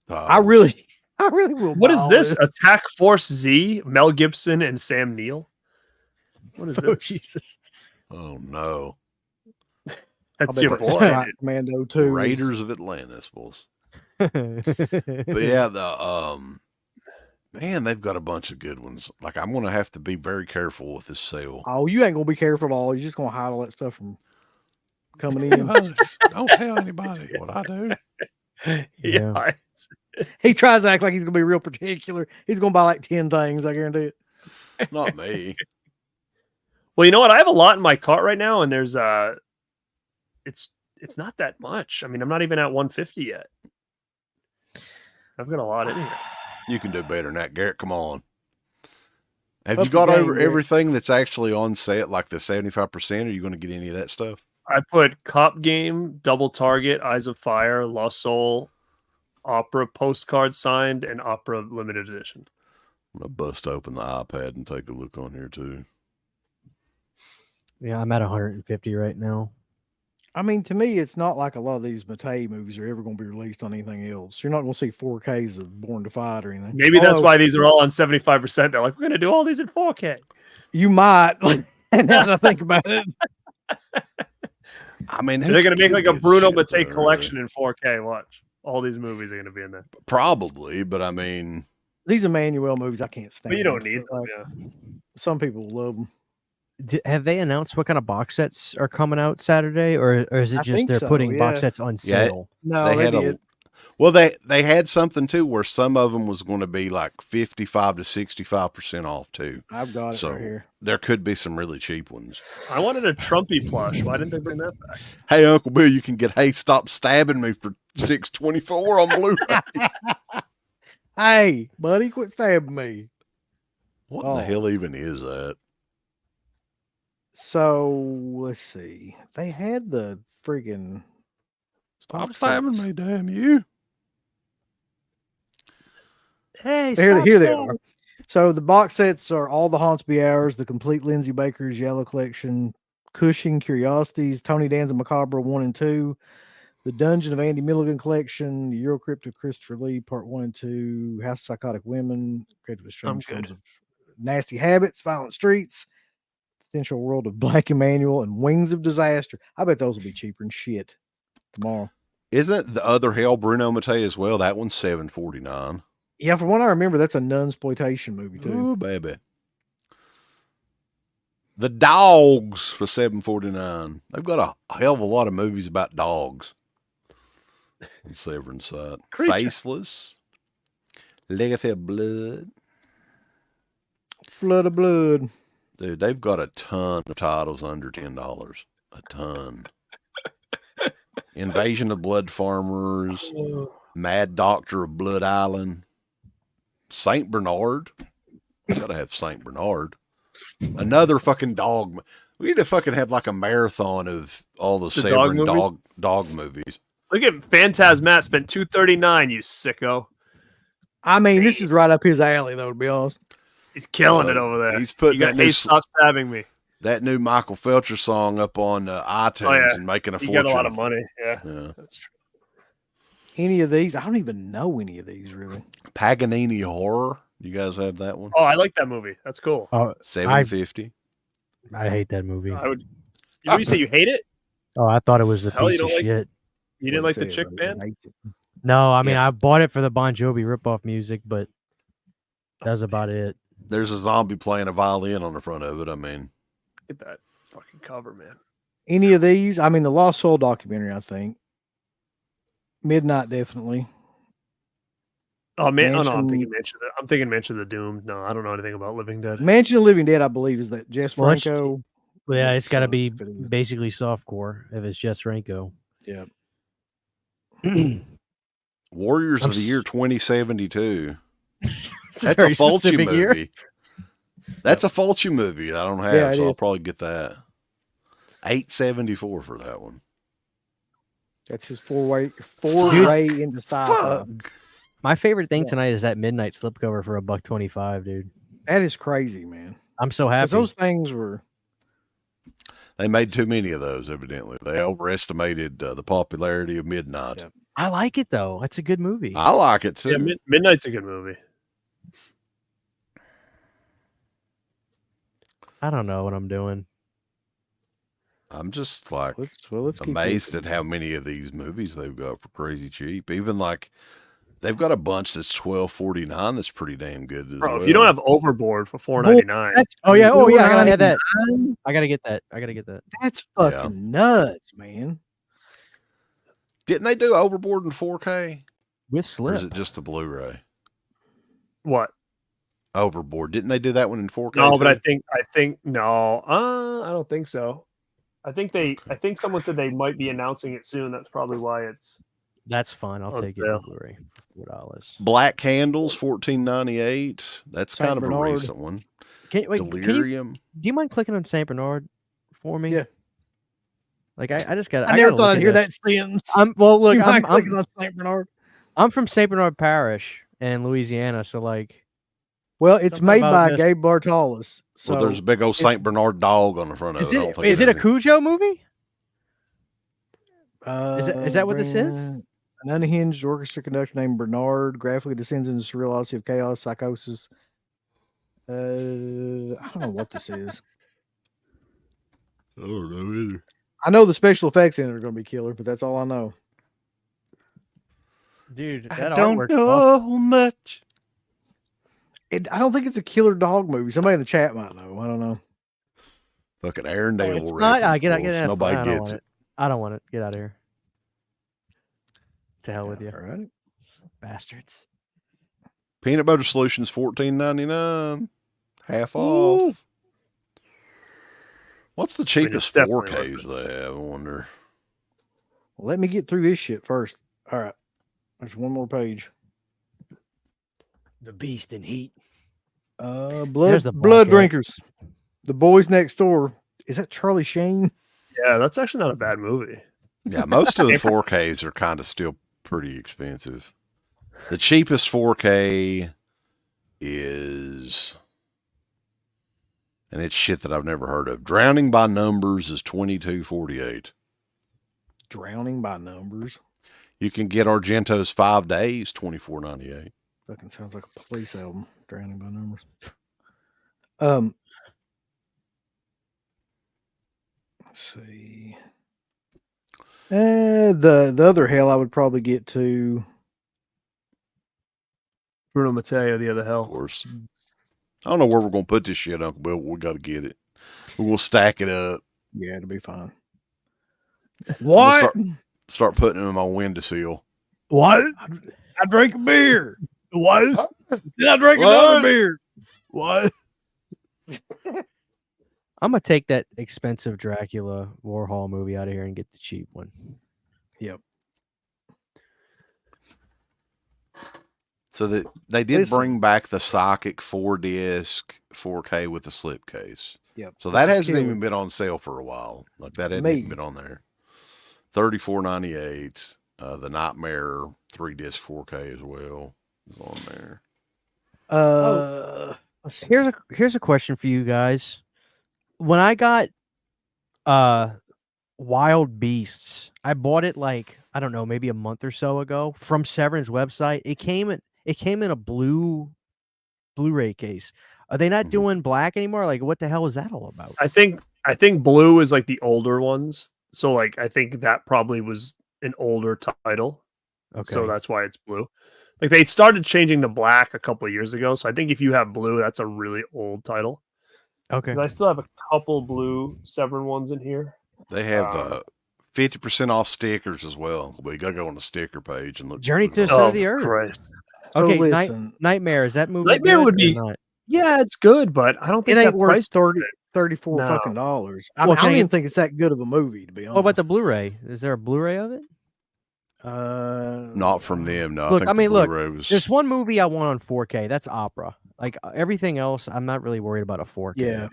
I really will. What buy is all this? Attack Force Z, Mel Gibson and Sam Neill. What is Oh, this? Jesus. Oh no. I That's bet your that's boy. Strike Commando too. Raiders of Atlantis, boys. But yeah, man, they've got a bunch of good ones. Like I'm gonna have to be very careful with this sale. Oh, you ain't gonna be careful at all. You're just gonna hide all that stuff from coming in. Hush. Don't tell anybody what I do. Yeah. He tries to act like he's gonna be real particular. He's gonna buy like 10 things, I guarantee it. Not me. Well, you know what? I have a lot in my cart right now, and there's it's not that much. I mean, I'm not even at 150 yet. I've got a lot in here. You can do better than that, Garrett. Come on. Have Up you the got game, over Garrett. everything that's actually on set, like the 75%? Are you going to get any of that stuff? I put Cop Game, Double Target, Eyes of Fire, Lost Soul, Opera postcard signed, and Opera limited edition. I'm going to bust open the iPad and take a look on here too. Yeah, I'm at 150 right now. I mean, to me, it's not like a lot of these Mattei movies are ever gonna be released on anything else. You're not gonna see 4Ks of Born to Fight or anything. Maybe that's Although, why these are all on 75%. They're like, we're going to do all these in 4K. you might. Now that I think about it, I mean, They're going to make like a Bruno Mattei Mattei collection in 4K. Watch. All these movies are going to be in there. Probably, but I mean, these Emmanuel movies I can't stand. But you don't need but, them. like, Yeah. some people love them. Have they announced what kind of box sets are coming out Saturday, or is it I just think they're so, putting box yeah. sets on Yeah. sale? No, they they had did. they had something too where some of them was going to be like 55 to 65% off too. I've got it So right here. there could be some really cheap ones. I wanted a Trumpy plush. Why didn't they bring that back? Hey, Uncle Bill, you can get Hey Stop Stabbing Me for $6.24 on Blu-ray. Hey, buddy, quit stabbing me. What Oh. the hell even is that? So let's see. They had the friggin' Stop box stabbing sets. me, damn you. Hey, Here they are. So the box sets are All the Haunts Be Ours, the complete Lindsay Baker's Yellow Collection, Cushing Curiosities, Tony Danza Macabre 1 and 2, the Dungeon of Andy Milligan Collection, the Eurocrypt of Christopher Lee Part 1 and 2, House of Psychotic Women, Creative with Strange good. Forms of Nasty Habits, Violent Streets, Potential World of Black Emmanuel, and Wings of Disaster. I bet those will be cheaper than shit tomorrow. Isn't the other hell Bruno Mattei as well? That one's $7.49. Yeah, from what I remember, that's a nunsploitation movie too. Ooh, baby. The Dogs for $7.49. They've got a hell of a lot of movies about dogs on Severin's side. Creature. Faceless. Legacy of Blood. Flood of Blood. Dude, they've got a ton of titles under $10. A ton. Invasion of Blood Farmers. Mad Doctor of Blood Island. Saint Bernard. We gotta have Saint Bernard. Another fucking dog. We need to fucking have like a marathon of all the The dog Severin movies? dog movies. Look at Phantasm Matt spent $239. You sicko. I mean, this is right up his alley, though. To be honest, He's killing it over there. He's putting that new Stop stabbing me. that new Michael Felcher song up on iTunes and making a He fortune. got a lot of money. Yeah, that's true. any of these, I don't even know any of these really. Paganini Horror. You guys have that one? Oh, I like that movie. That's cool. Oh, $7.50. I hate that movie. You say you hate it? Oh, I thought it was a Hell, you piece of don't like- shit. You didn't like the chick band? No, I mean I bought it for the Bon Jovi ripoff music, but that's about it. There's a zombie playing a violin on the front of it. I mean, Get that fucking cover, man. Any of these? I mean, the Lost Soul documentary. I think Midnight definitely. Oh man, oh no, I'm Mansion- thinking Mansion of the Doomed. No, I don't know anything about Living Dead. Mansion of the Living Dead. I believe is that Jess Well, it's- Franco. Well, yeah, it's got to So, be if it is. basically softcore if it's Jess Franco. Yeah. Warriors I'm of the s- Year 2072. It's That's a very Fulci specific year. movie. That's a Fulci movie I don't have, Yeah, it so I'll is. probably get that. $8.74 for that one. That's his foray into style. Fuck. My favorite thing Yeah. tonight is that Midnight slipcover for $1.25, dude. That is crazy, man. I'm so 'Cause happy. those things were. They made too many of those, evidently. They overestimated the popularity of Midnight. Yep. I like it though. It's a good movie. I like it too. Yeah, Midnight's a good movie. I don't know what I'm doing. I'm just like Let's keep amazed looking. at how many of these movies they've got for crazy cheap. Even like they've got a bunch that's $12.49 that's pretty damn good. As Bro, well. if you don't have Overboard for $4.99, Oh yeah, I gotta have that. $4.99? I gotta get that. I gotta get that. That's fucking nuts, man. Didn't they do Overboard in 4K? With Or is slip. it just the Blu-ray? what? Overboard. Didn't they do that one in 4K? No, but I too? think no. I don't think so. I think someone said they might be announcing it soon. That's probably why it's. That's fine. I'll On take it sale. on Blu-ray for $4. Black Candles, $14.98. That's Saint kind of Bernard. a recent one. Can you, Delirium. do you mind clicking on Saint Bernard for me? Yeah. Like I just got. I never thought I'd hear that sentence. Look, You mind I'm clicking on Saint Bernard. I'm from Saint Bernard Parish in Louisiana, so like Well, it's Something made about by this- Gabe Bartalis. So Well, there's a big old it's- St. Bernard dog on the front of is it. I don't it think is it a it's- Cujo movie? is that what this is? An unhinged orchestra conductor named Bernard graphically descends into surreality of chaos, psychosis. I don't know what this is. I don't know either. I know the special effects in it are going to be killer, but that's all I know. Dude, I that don't artwork's know awesome. much. I don't think it's a killer dog movie. Somebody in the chat might know. I don't know. Fucking Arendelle It's reference, not. I get fools. it. Nobody I don't gets want it. I don't want it. Get out of here. To hell with you, All right. bastards. Peanut Butter Solutions, $14.99. Half Ooh. off. What's the it's cheapest definitely 4Ks they have? I wonder. Well, let me get through this shit first. All right. There's one more page. The Beast in Heat. Blood There's the Blood Black Cat. Drinkers. The Boys Next Door. Is that Charlie Sheen? Yeah, that's actually not a bad movie. Yeah, most of the 4Ks are kind of still pretty expensive. The cheapest 4K is, and it's shit that I've never heard of. Drowning by Numbers is $22.48. Drowning by Numbers. You can get Argento's 5 Days, $24.98. Fucking sounds like a police album. Drowning by Numbers. Let's see. The other hell I would probably get to. Bruno Matteo, the other Of hell. course. I don't know where we're going to put this shit, Uncle Bill, but we got to get it. We're going to stack it up. Yeah, it'll be fine. What? Start putting them in my windowsill. What? I drank a beer. What? Then I drank What? another beer. What? I'm gonna take that expensive Dracula Warhol movie out of here and get the cheap one. Yep. So that they did Listen. bring back the Psychic 4-disc 4K with the slipcase. Yep. So that Which is hasn't killer. even been on sale for a while. Like that hasn't Me. even been on there. $34.98. The Nightmare 3-disc 4K as well is on there. Let's see. Here's a question for you guys. When I got Wild Beasts, I bought it like, I don't know, maybe a month or so ago from Severin's website. It came in a Blu-ray case. Are they not doing black anymore? Like, what the hell is that all about? I think blue is like the older ones. So like I think that probably was an older title. Okay. So that's why it's blue. Like they started changing to black a couple of years ago. So I think if you have blue, that's a really old title. Okay. 'Cause I still have a couple blue Severin ones in here. They have 50% off stickers as well. We gotta go on the sticker page and look. Journey to the Oh, Center of the Earth. Christ. So Okay, listen, Nightmare. Is that movie Nightmare good would or be- not? Yeah, it's good, but I don't it think ain't that worth price 34 No. fucking dollars. I, Well, mean, I can I don't even get- think it's that good of a movie, to be honest. What about the Blu-ray? Is there a Blu-ray of it? Not from them. No, Look, I think I mean, the look, Blu-ray was. There's one movie I want on 4K. That's Opera. Like everything else, I'm not really worried about a 4K. Yeah.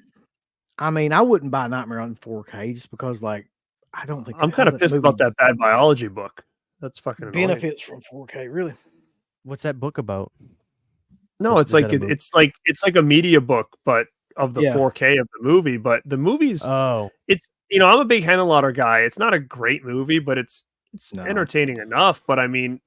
I mean, I wouldn't buy Nightmare on 4K just because, like, I don't think I'm kind of pissed about that bad biology book. That's fucking annoying. benefits from 4K. Really? What's that book about? No, it's Is like that a movie? it's like a media book, but of the Yeah. 4K of the movie. But the movie's Oh, it's I'm a big Henenlotter guy. It's not a great movie, but it's No. entertaining enough. But I mean,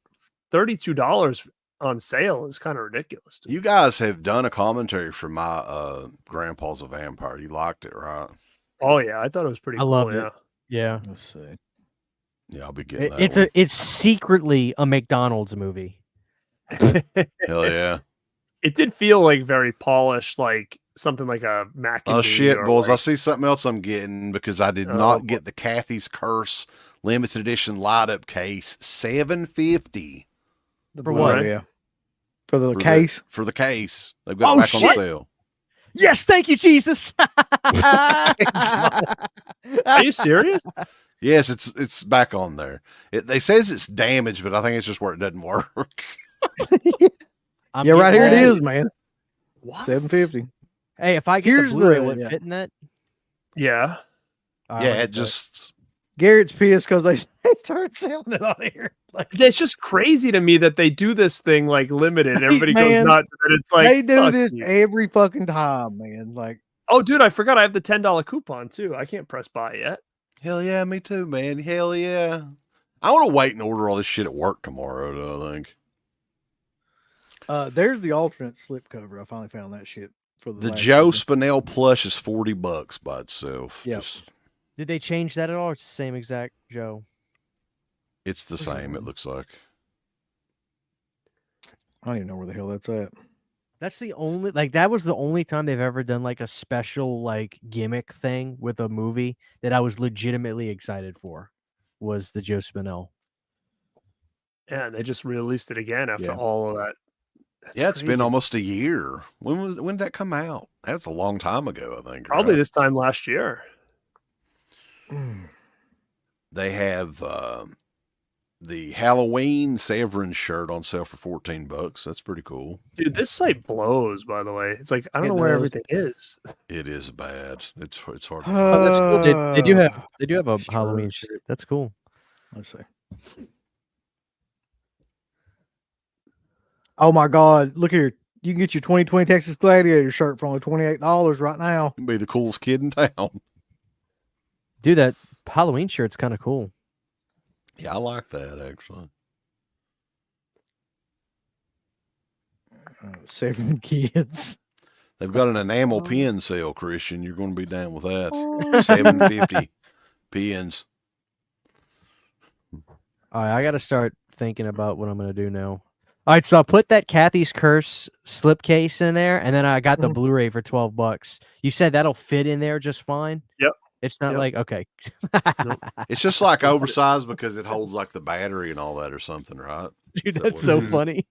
$32 on sale is kind of ridiculous. To me. You guys have done a commentary for my Grandpa's a Vampire. You liked it, right? Oh yeah, I thought it was pretty I cool. loved Yeah. it. Yeah. Let's see. Yeah, I'll be getting that. It's secretly a McDonald's movie. Hell yeah. It did feel like very polished, like something like a Mac. Oh shit, or boys! I like- see something else I'm getting because I did Oh, not boy. get the Kathy's Curse limited edition light up case. $750 The For what? Blu-ray, yeah. For the for case. for the case. They've got Oh, it back on shit! sale. Yes, thank you, Jesus. Are you serious? Yes, it's back on there. They says it's damaged, but I think it's just where it doesn't work. I'm Yeah, right here it getting all- is, man. What? $750. Hey, if I get Here's the Blu-ray, the- will it yeah. fit in that? Yeah. All right, Yeah, I'll it get that. just Garrett's pissed because they started selling it on here. Like, It's just crazy to me that they do this thing like limited. And everybody Man, goes nuts, and it's like they do fuck this you. every fucking time, man. Like, Oh, dude, I forgot I have the $10 coupon too. I can't press buy yet. hell yeah, me too, man. Hell yeah. I want to wait and order all this shit at work tomorrow, though, I think. there's the alternate slipcover. I finally found that shit for The last Joe one. Spinell plush is $40 by itself. Yep. Did they change that at all? Or it's the same exact Joe. It's the same, it looks like. I don't even know where the hell that's at. That's the only that was the only time they've ever done like a special like gimmick thing with a movie that I was legitimately excited for was the Joe Spinell. Yeah, and they just released it again after Yeah. all of that. That's Yeah, it's been crazy. almost a year. When did that come out? That's a long time ago, I think. Probably right? this time last year. They have the Halloween Severin shirt on sale for $14. That's pretty cool. Dude, this site blows, by the way. It's like I don't It know where does. everything is. It is bad. It's hard. To Oh, that's cool. They do have a Shirts. Halloween shirt. That's cool. Let's see. Oh my God! Look here. You can get your 2020 Texas Gladiator shirt for only $28 right now. Be the coolest kid in town. Dude, that Halloween shirt's kind of cool. Yeah, I like that actually. 7 kids. They've got an enamel pin sale, Christian. You're going to be down with that. $7.50 pins. All right, I got to start thinking about what I'm going to do now. All right, so I put that Kathy's Curse slipcase in there, and then I got the Mhm. Blu-ray for $12. You said that'll fit in there just fine? Yep. It's not Yep. like, okay. It's just like oversized because it holds like the battery and all that or something, right? Dude, Is that that's what so it is? funny.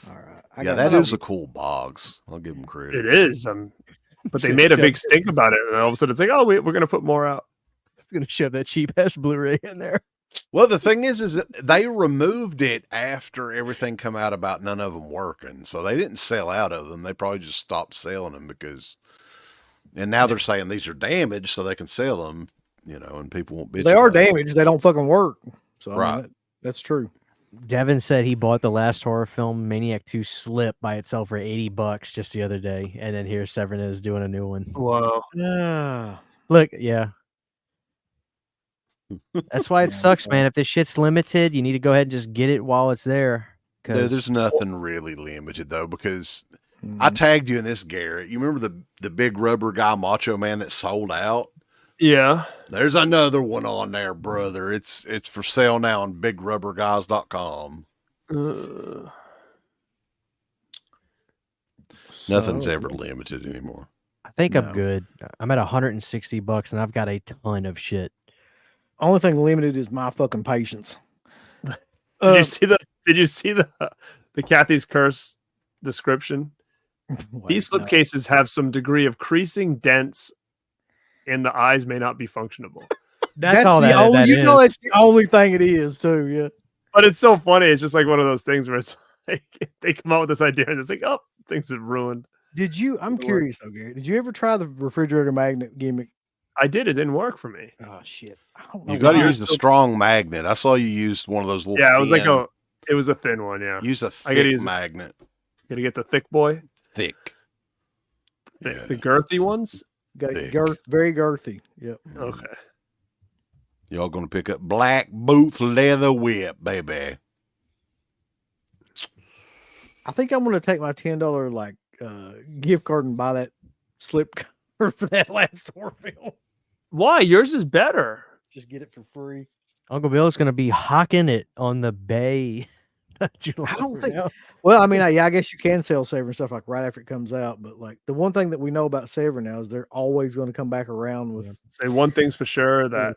All right. Yeah, that is a cool box. I'll give them credit. It is. But they made a big stink about it, and all of a sudden it's like, oh, we're gonna put more out. I was going to shove that cheap-ass Blu-ray in there. Well, the thing is that they removed it after everything come out about none of them working. So they didn't sell out of them. They probably just stopped selling them because, and now they're saying these are damaged so they can sell them. and people won't bitch. They are about it. damaged. They don't fucking work. So I Right. mean, that's true. Devin said he bought the last horror film, Maniac 2 Slip, by itself for $80 just the other day, and then here Severin is doing a new one. Wow. Yeah. Look, yeah. That's why it Yeah, sucks, yeah. man. If this shit's limited, you need to go ahead and just get it while it's there. There's nothing really limited though, because Mm. I tagged you in this, Garrett. You remember the big rubber guy Macho Man that sold out? Yeah. There's another one on there, brother. It's for sale now on bigrubberguys.com. Nothing's So, ever limited anymore. I think No. I'm good. I'm at $160 and I've got a ton of shit. only thing limited is my fucking patience. Did you see the Kathy's Curse description? Wait, These no. slipcases have some degree of creasing, dents, and the eyes may not be functionable. That's all the that, only, that you know, is. that's the only thing it is too. Yeah. But it's so funny. It's just like one of those things where it's like they come out with this idea and it's like, oh, things are ruined. Did you? I'm curious though, Gary. Did you ever try the refrigerator magnet gimmick? I did. It didn't work for me. Oh shit! I don't know. You got to why. use a strong magnet. I saw you used one of those little. Yeah, it was like thin- it was a thin one. Yeah, Use a I gotta thick use it. magnet. Gotta get the thick boy, Thick. the girthy ones. Got thick. very girthy. Yep. Okay. Y'all gonna pick up Black Booth leather whip, baby. I think I'm gonna take my $10 gift card and buy that slip cover for that last horror film. Why? Yours is better. Just get it for free. Uncle Bill's going to be hawking it on the bay. I don't think. Well, I mean, I guess you can sell Severin stuff like right after it comes out, but like the one thing that we know about Severin now is they're always going to come back around with Say one thing's for sure, that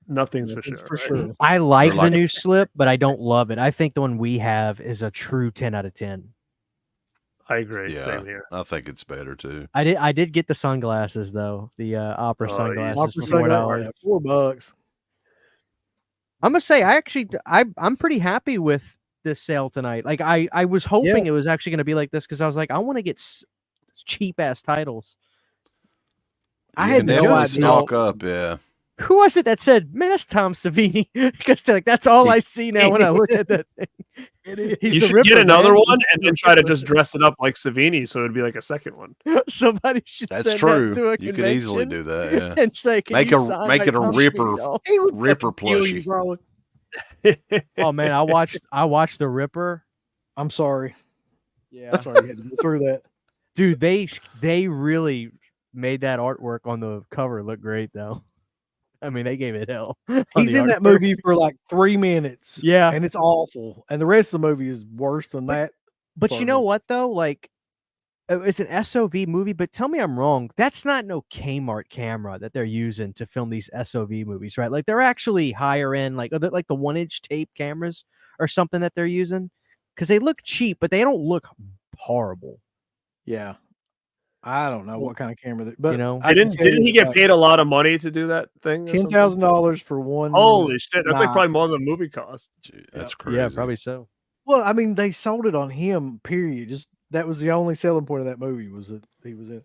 nothing's for It's sure. for right? sure. I like the like- new slip, but I don't love it. I think the one we have is a true 10 out of 10. I agree. Yeah. Same here. I think it's better too. I did get the sunglasses though, the opera Oh, yeah. sunglasses Opera for sunglasses, $4. $4. I'm gonna say I'm pretty happy with this sale tonight. Like I was hoping it was actually gonna be like this because I was like I want to get cheap ass titles. I You had can no definitely idea. stock up. Yeah. Who was it that said, "Man, that's Tom Savini"? Because like that's all I see now when I look at that thing. It is. He's You the should Ripper, get another man. one and then try to just dress it up like Savini, so it'd be like a second one. Somebody should That's send true. that to a You could easily convention do that. Yeah. and say, "Can Make you a- sign make my it a Tom Ripper. Savini doll?" He would Ripper fucking kill you, plushie. probably. Oh man, I watched the Ripper. I'm sorry. Yeah, Sorry you had to go through that. dude, they really made that artwork on the cover look great though. I mean, they gave it hell. on He's the in that artwork. movie for like 3 minutes. Yeah, And it's awful. And the rest of the movie is worse than that. but you know Fargo. what though? Like, it's an SOV movie. But tell me I'm wrong. That's not no Kmart camera that they're using to film these SOV movies, right? Like they're actually higher end, like the 1-inch tape cameras or something that they're using because they look cheap, but they don't look horrible. Yeah. I don't know what kind of camera that, but You know, I can Didn't tell you he get that paid a lot of money to do that thing? or something? $10,000 for one. Holy shit! That's like Nah. probably more than the movie cost. Gee, that's crazy. yeah, probably so. Well, I mean, they sold it on him, period. Just that was the only selling point of that movie was that he was in.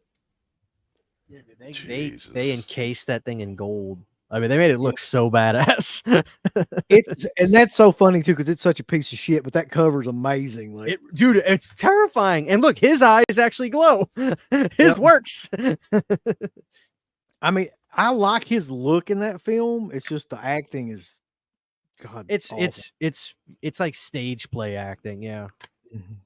Yeah, they Jesus. encased that thing in gold. I mean, they made it look so badass. And that's so funny too, because it's such a piece of shit, but that cover's amazing. Like Dude, it's terrifying. And look, his eyes actually glow. His Yep. works. I mean, I like his look in that film. It's just the acting is God. It's awful. it's like stage play acting. Yeah. Mhm.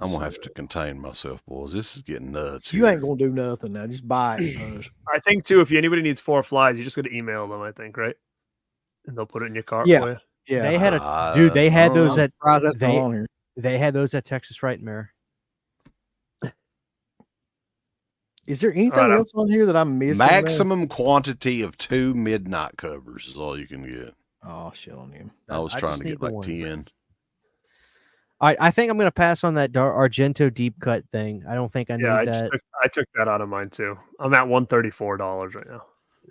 I'm gonna have to contain myself, boys. This is getting nuts. You here. ain't gonna do nothing now. Just buy it. I think too. If anybody needs 4 flies, you just got to email them. I think, right? And they'll put it in your cart Yeah. for you. Yeah, They had a dude, they had those I'm at surprised that's not they- on here. they had those at Texas Nightmare. Is there anything don't- else on here that I'm missing? man? maximum quantity of 2 midnight covers is all you can get. Oh shit on him. I was I trying just to need get the like one. 10. All right, I think I'm gonna pass on that Argento deep cut thing. I don't think I need Yeah, that. I took that out of mine too. I'm at $134 right now.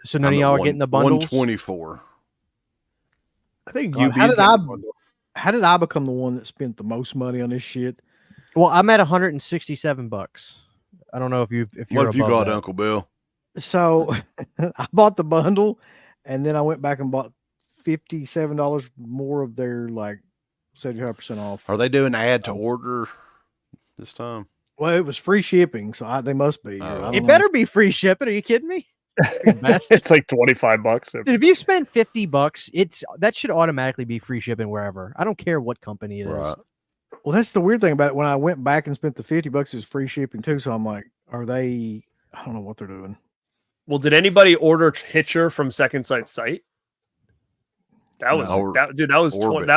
So none of y'all are getting the bundles. 124. I think God, UB's how did getting I- the bundle. How did I become the one that spent the most money on this shit? Well, I'm at $167. I don't know if you're What have you above got, that. Uncle Bill? So I bought the bundle, and then I went back and bought $57 more of their like 75% off. Are they doing add to order this time? Well, it was free shipping, so they must be. Oh. I don't It know. better be free shipping. Are you kidding me? It's like $25. Dude, if you spend $50, that should automatically be free shipping wherever. I don't care what company it is. Right. Well, that's the weird thing about it. When I went back and spent the $50, it was free shipping too. So I'm like, are they? I don't know what they're doing. Well, did anybody order Hitcher from Second Sight site? That was No. that was Orbit.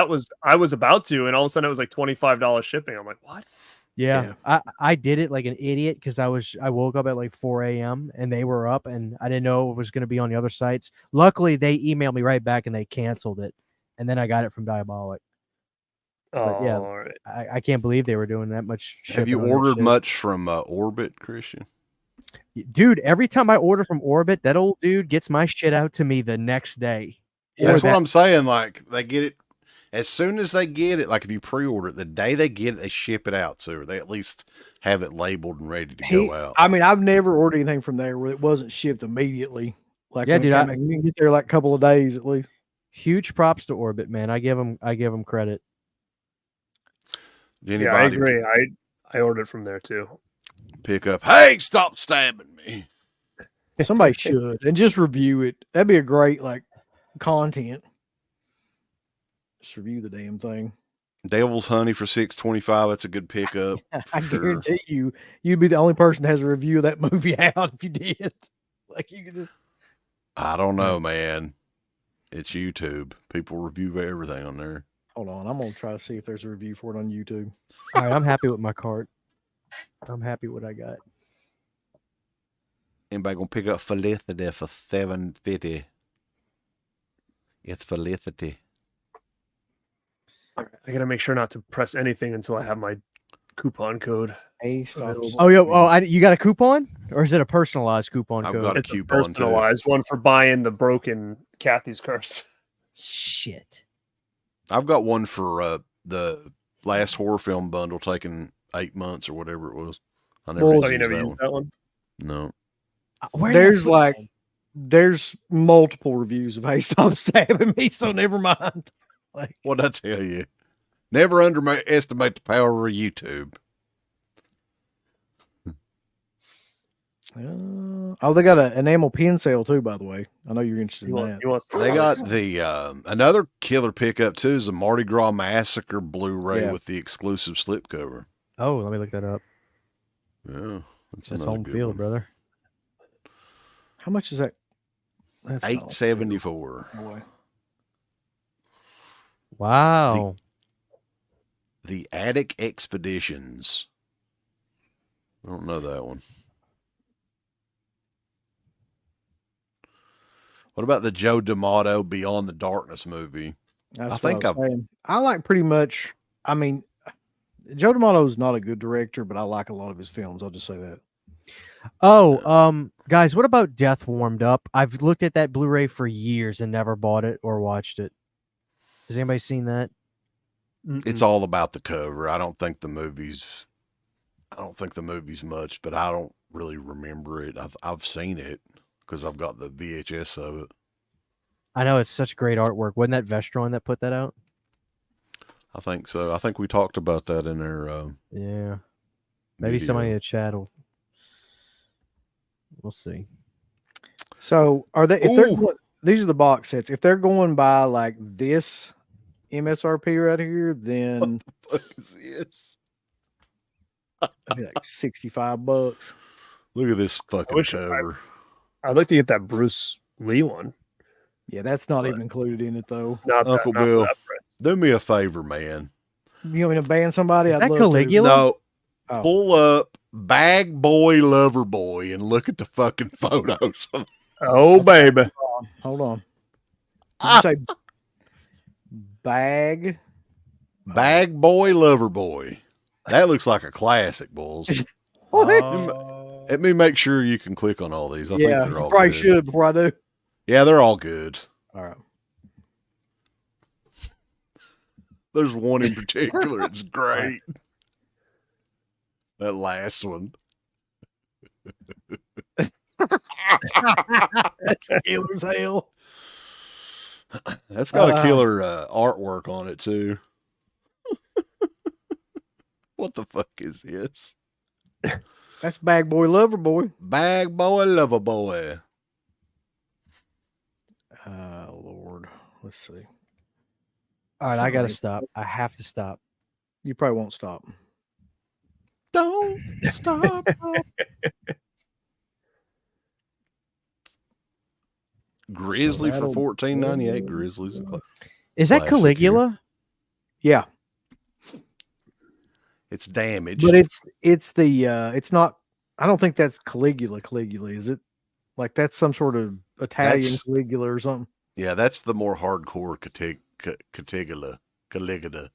I was about to, and all of a sudden it was like $25 shipping. I'm like, what? Yeah. I did it like an idiot because I woke up at like 4 a.m. and they were up and I didn't know it was going to be on the other sites. Luckily, they emailed me right back and they canceled it. And then I got it from Diabolic. But yeah, all right. I can't believe they were doing that much shipping. Have you on that ordered shit. much from Orbit, Christian? Dude, every time I order from Orbit, that old dude gets my shit out to me the next day. That's Or what that- I'm saying. Like they get it as soon as they get it. Like if you pre-order it, the day they get it, they ship it out. So they at least have it labeled and ready to go out. I mean, I've never ordered anything from there where it wasn't shipped immediately. Like, Yeah, when it dude, came in, you can get there like a couple of days at least. Huge props to Orbit, man. I give them credit. Did Yeah, I anybody agree. I ordered from there too. pick up? Hey, stop stabbing me! Somebody should and just review it. That'd be a great like content. Just review the damn thing. Devil's Honey for $6.25. That's a good pickup. I Sure. guarantee you'd be the only person that has a review of that movie out if you did. Like you could just. I don't know, man. It's YouTube. People review everything on there. Hold on, I'm gonna try to see if there's a review for it on YouTube. All right, I'm happy with my cart. I'm happy with what I got. Anybody gonna pick up Felicity for $7.50? It's Felicity. I gotta make sure not to press anything until I have my coupon code. Hey, stop. Oh, yeah. You got a coupon, or is it a personalized coupon I've code? got a It's a coupon too. personalized one for buying the broken Kathy's curse. Shit. I've got one for the last horror film bundle taking 8 months or whatever it was. I never Well, did Oh, you use never that used one. that one? No. Where did I There's put like mine? there's multiple reviews of Hey Stop Stabbing Me, so never mind. Like What'd I tell you? Never underestimate the power of YouTube. they got an enamel pin sale too, by the way. I know you're interested You in want, that. you want They got the another killer pickup too is the Mardi Gras Massacre Blu-ray Yeah. with the exclusive slipcover. Oh, let me look that up. Yeah, That's another home good field, one. brother. How much is that? That's not on sale, $8.74. boy. Wow. The Attic Expeditions. I don't know that one. What about the Joe D'Amato Beyond the Darkness movie? That's I what think I was saying. I like pretty much. I mean, Joe D'Amato is not a good director, but I like a lot of his films. I'll just say that. Oh, guys, what about Death Warmed Up? I've looked at that Blu-ray for years and never bought it or watched it. Has anybody seen that? It's all about the cover. I don't think the movie's much, but I don't really remember it. I've seen it because I've got the VHS of it. I know it's such great artwork. Wasn't that Vestron that put that out? I think so. I think we talked about that in our Yeah. Maybe video. somebody in the chat will. We'll see. So are they? If they're Ooh. these are the box sets. If they're going by like this MSRP right here, then What is this? it'd be like $65. Look at this fucking wish cover. I'd like to get that Bruce Lee one. Yeah, that's not Right. even included in it though. Not that, Uncle not for Bill. that price. Do me a favor, man. You want me to ban somebody? Is I'd that love Caligula? No, Oh. pull up Bag Boy Lover Boy and look at the fucking photos. Oh, baby. To. Hold on. Did Ah. you say bag? Bag Boy Lover Boy. That looks like a classic, Bulls. Let me make sure you can click on all these. I think Yeah, they're you all probably good. should before I do. Yeah, they're all good. All right. There's one in particular. It's great. That last one. That's killer as hell. That's got a killer artwork on it too. What the fuck is this? That's Bag Boy Lover Boy. Bag boy, lover boy. Lord. Let's see. All right, I gotta Sorry. stop. I have to stop. You probably won't stop. Don't stop. Grizzly for that'll- $14.98. Grizzlies. Is that Classic here. Caligula? Yeah. It's damaged. But it's the it's not, I don't think that's Caligula, is it? Like that's some sort of Italian That's- Caligula or something. Yeah, that's the more hardcore Caligula.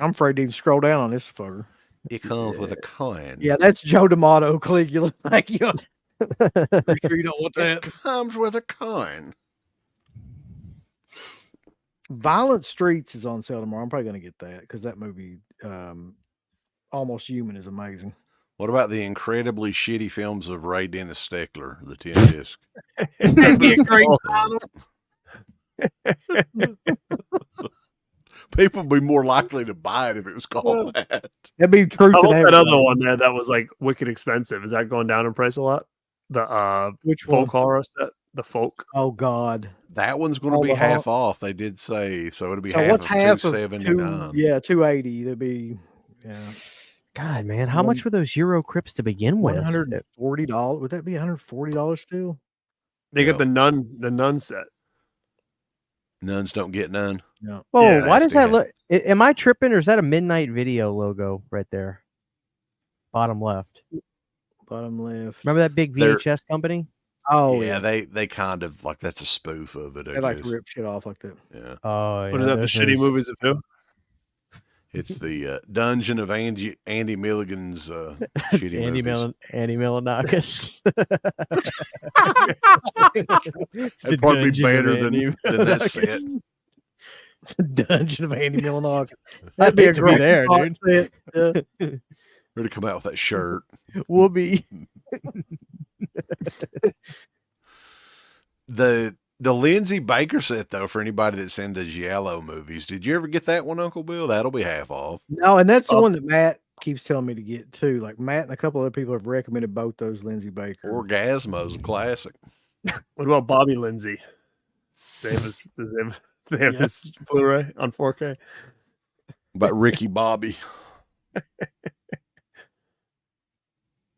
I'm afraid to even scroll down on this fucker. It comes with a coin. Yeah, that's Joe D'Amato Caligula. Like, you know, pretty sure you don't want It that. comes with a coin. Violent Streets is on sale tomorrow. I'm probably gonna get that because that movie, Almost Human, is amazing. What about the incredibly shitty films of Ray Dennis Steckler, the 10 disc? That'd be a great People would be more likely to buy it if it was called that. That'd be truth. How and about that everything. other one there that was like wicked expensive? Is that going down in price a lot? The Which one? folk horror set, the folk. Oh God. That one's going to All be the half off. They did say so. It'll be So half what's of half of $279. Yeah, 280. That'd be God, man, how much were those Euro Crips to begin with? $140. Would that be $140 still? They Yeah. got the nun set. Nuns don't get none. No. Whoa, Yeah, why that's does that the- look? Am I tripping, or is that a Midnight Video logo right there? Bottom left. Bottom left. Remember that big They're- VHS company? Oh yeah, yeah. they kind of like that's a spoof of it. I They like guess. to rip shit off like that. Yeah, Oh, What is that? The shitty movies of who? it's the Dungeon of Andy Milligan's shitty Andy movies. Milonakis. That'd probably be Dungeon of better Andy than that set. Dungeon of Andy Milonakis. That'd be a hate to be great there, spot dude. set. Yeah. Ready to come out with that shirt. Whoopee. The Lindsay Baker set though, for anybody that's into Giallo movies, did you ever get that one, Uncle Bill? That'll be half off. No, and that's the Oh. one that Matt keeps telling me to get too. Like Matt and a couple other people have recommended both those Lindsay Baker. Orgasmo's a classic. What about Bobby Lindsay? They have they have Yeah. this Blu-ray on 4K. About Ricky Bobby.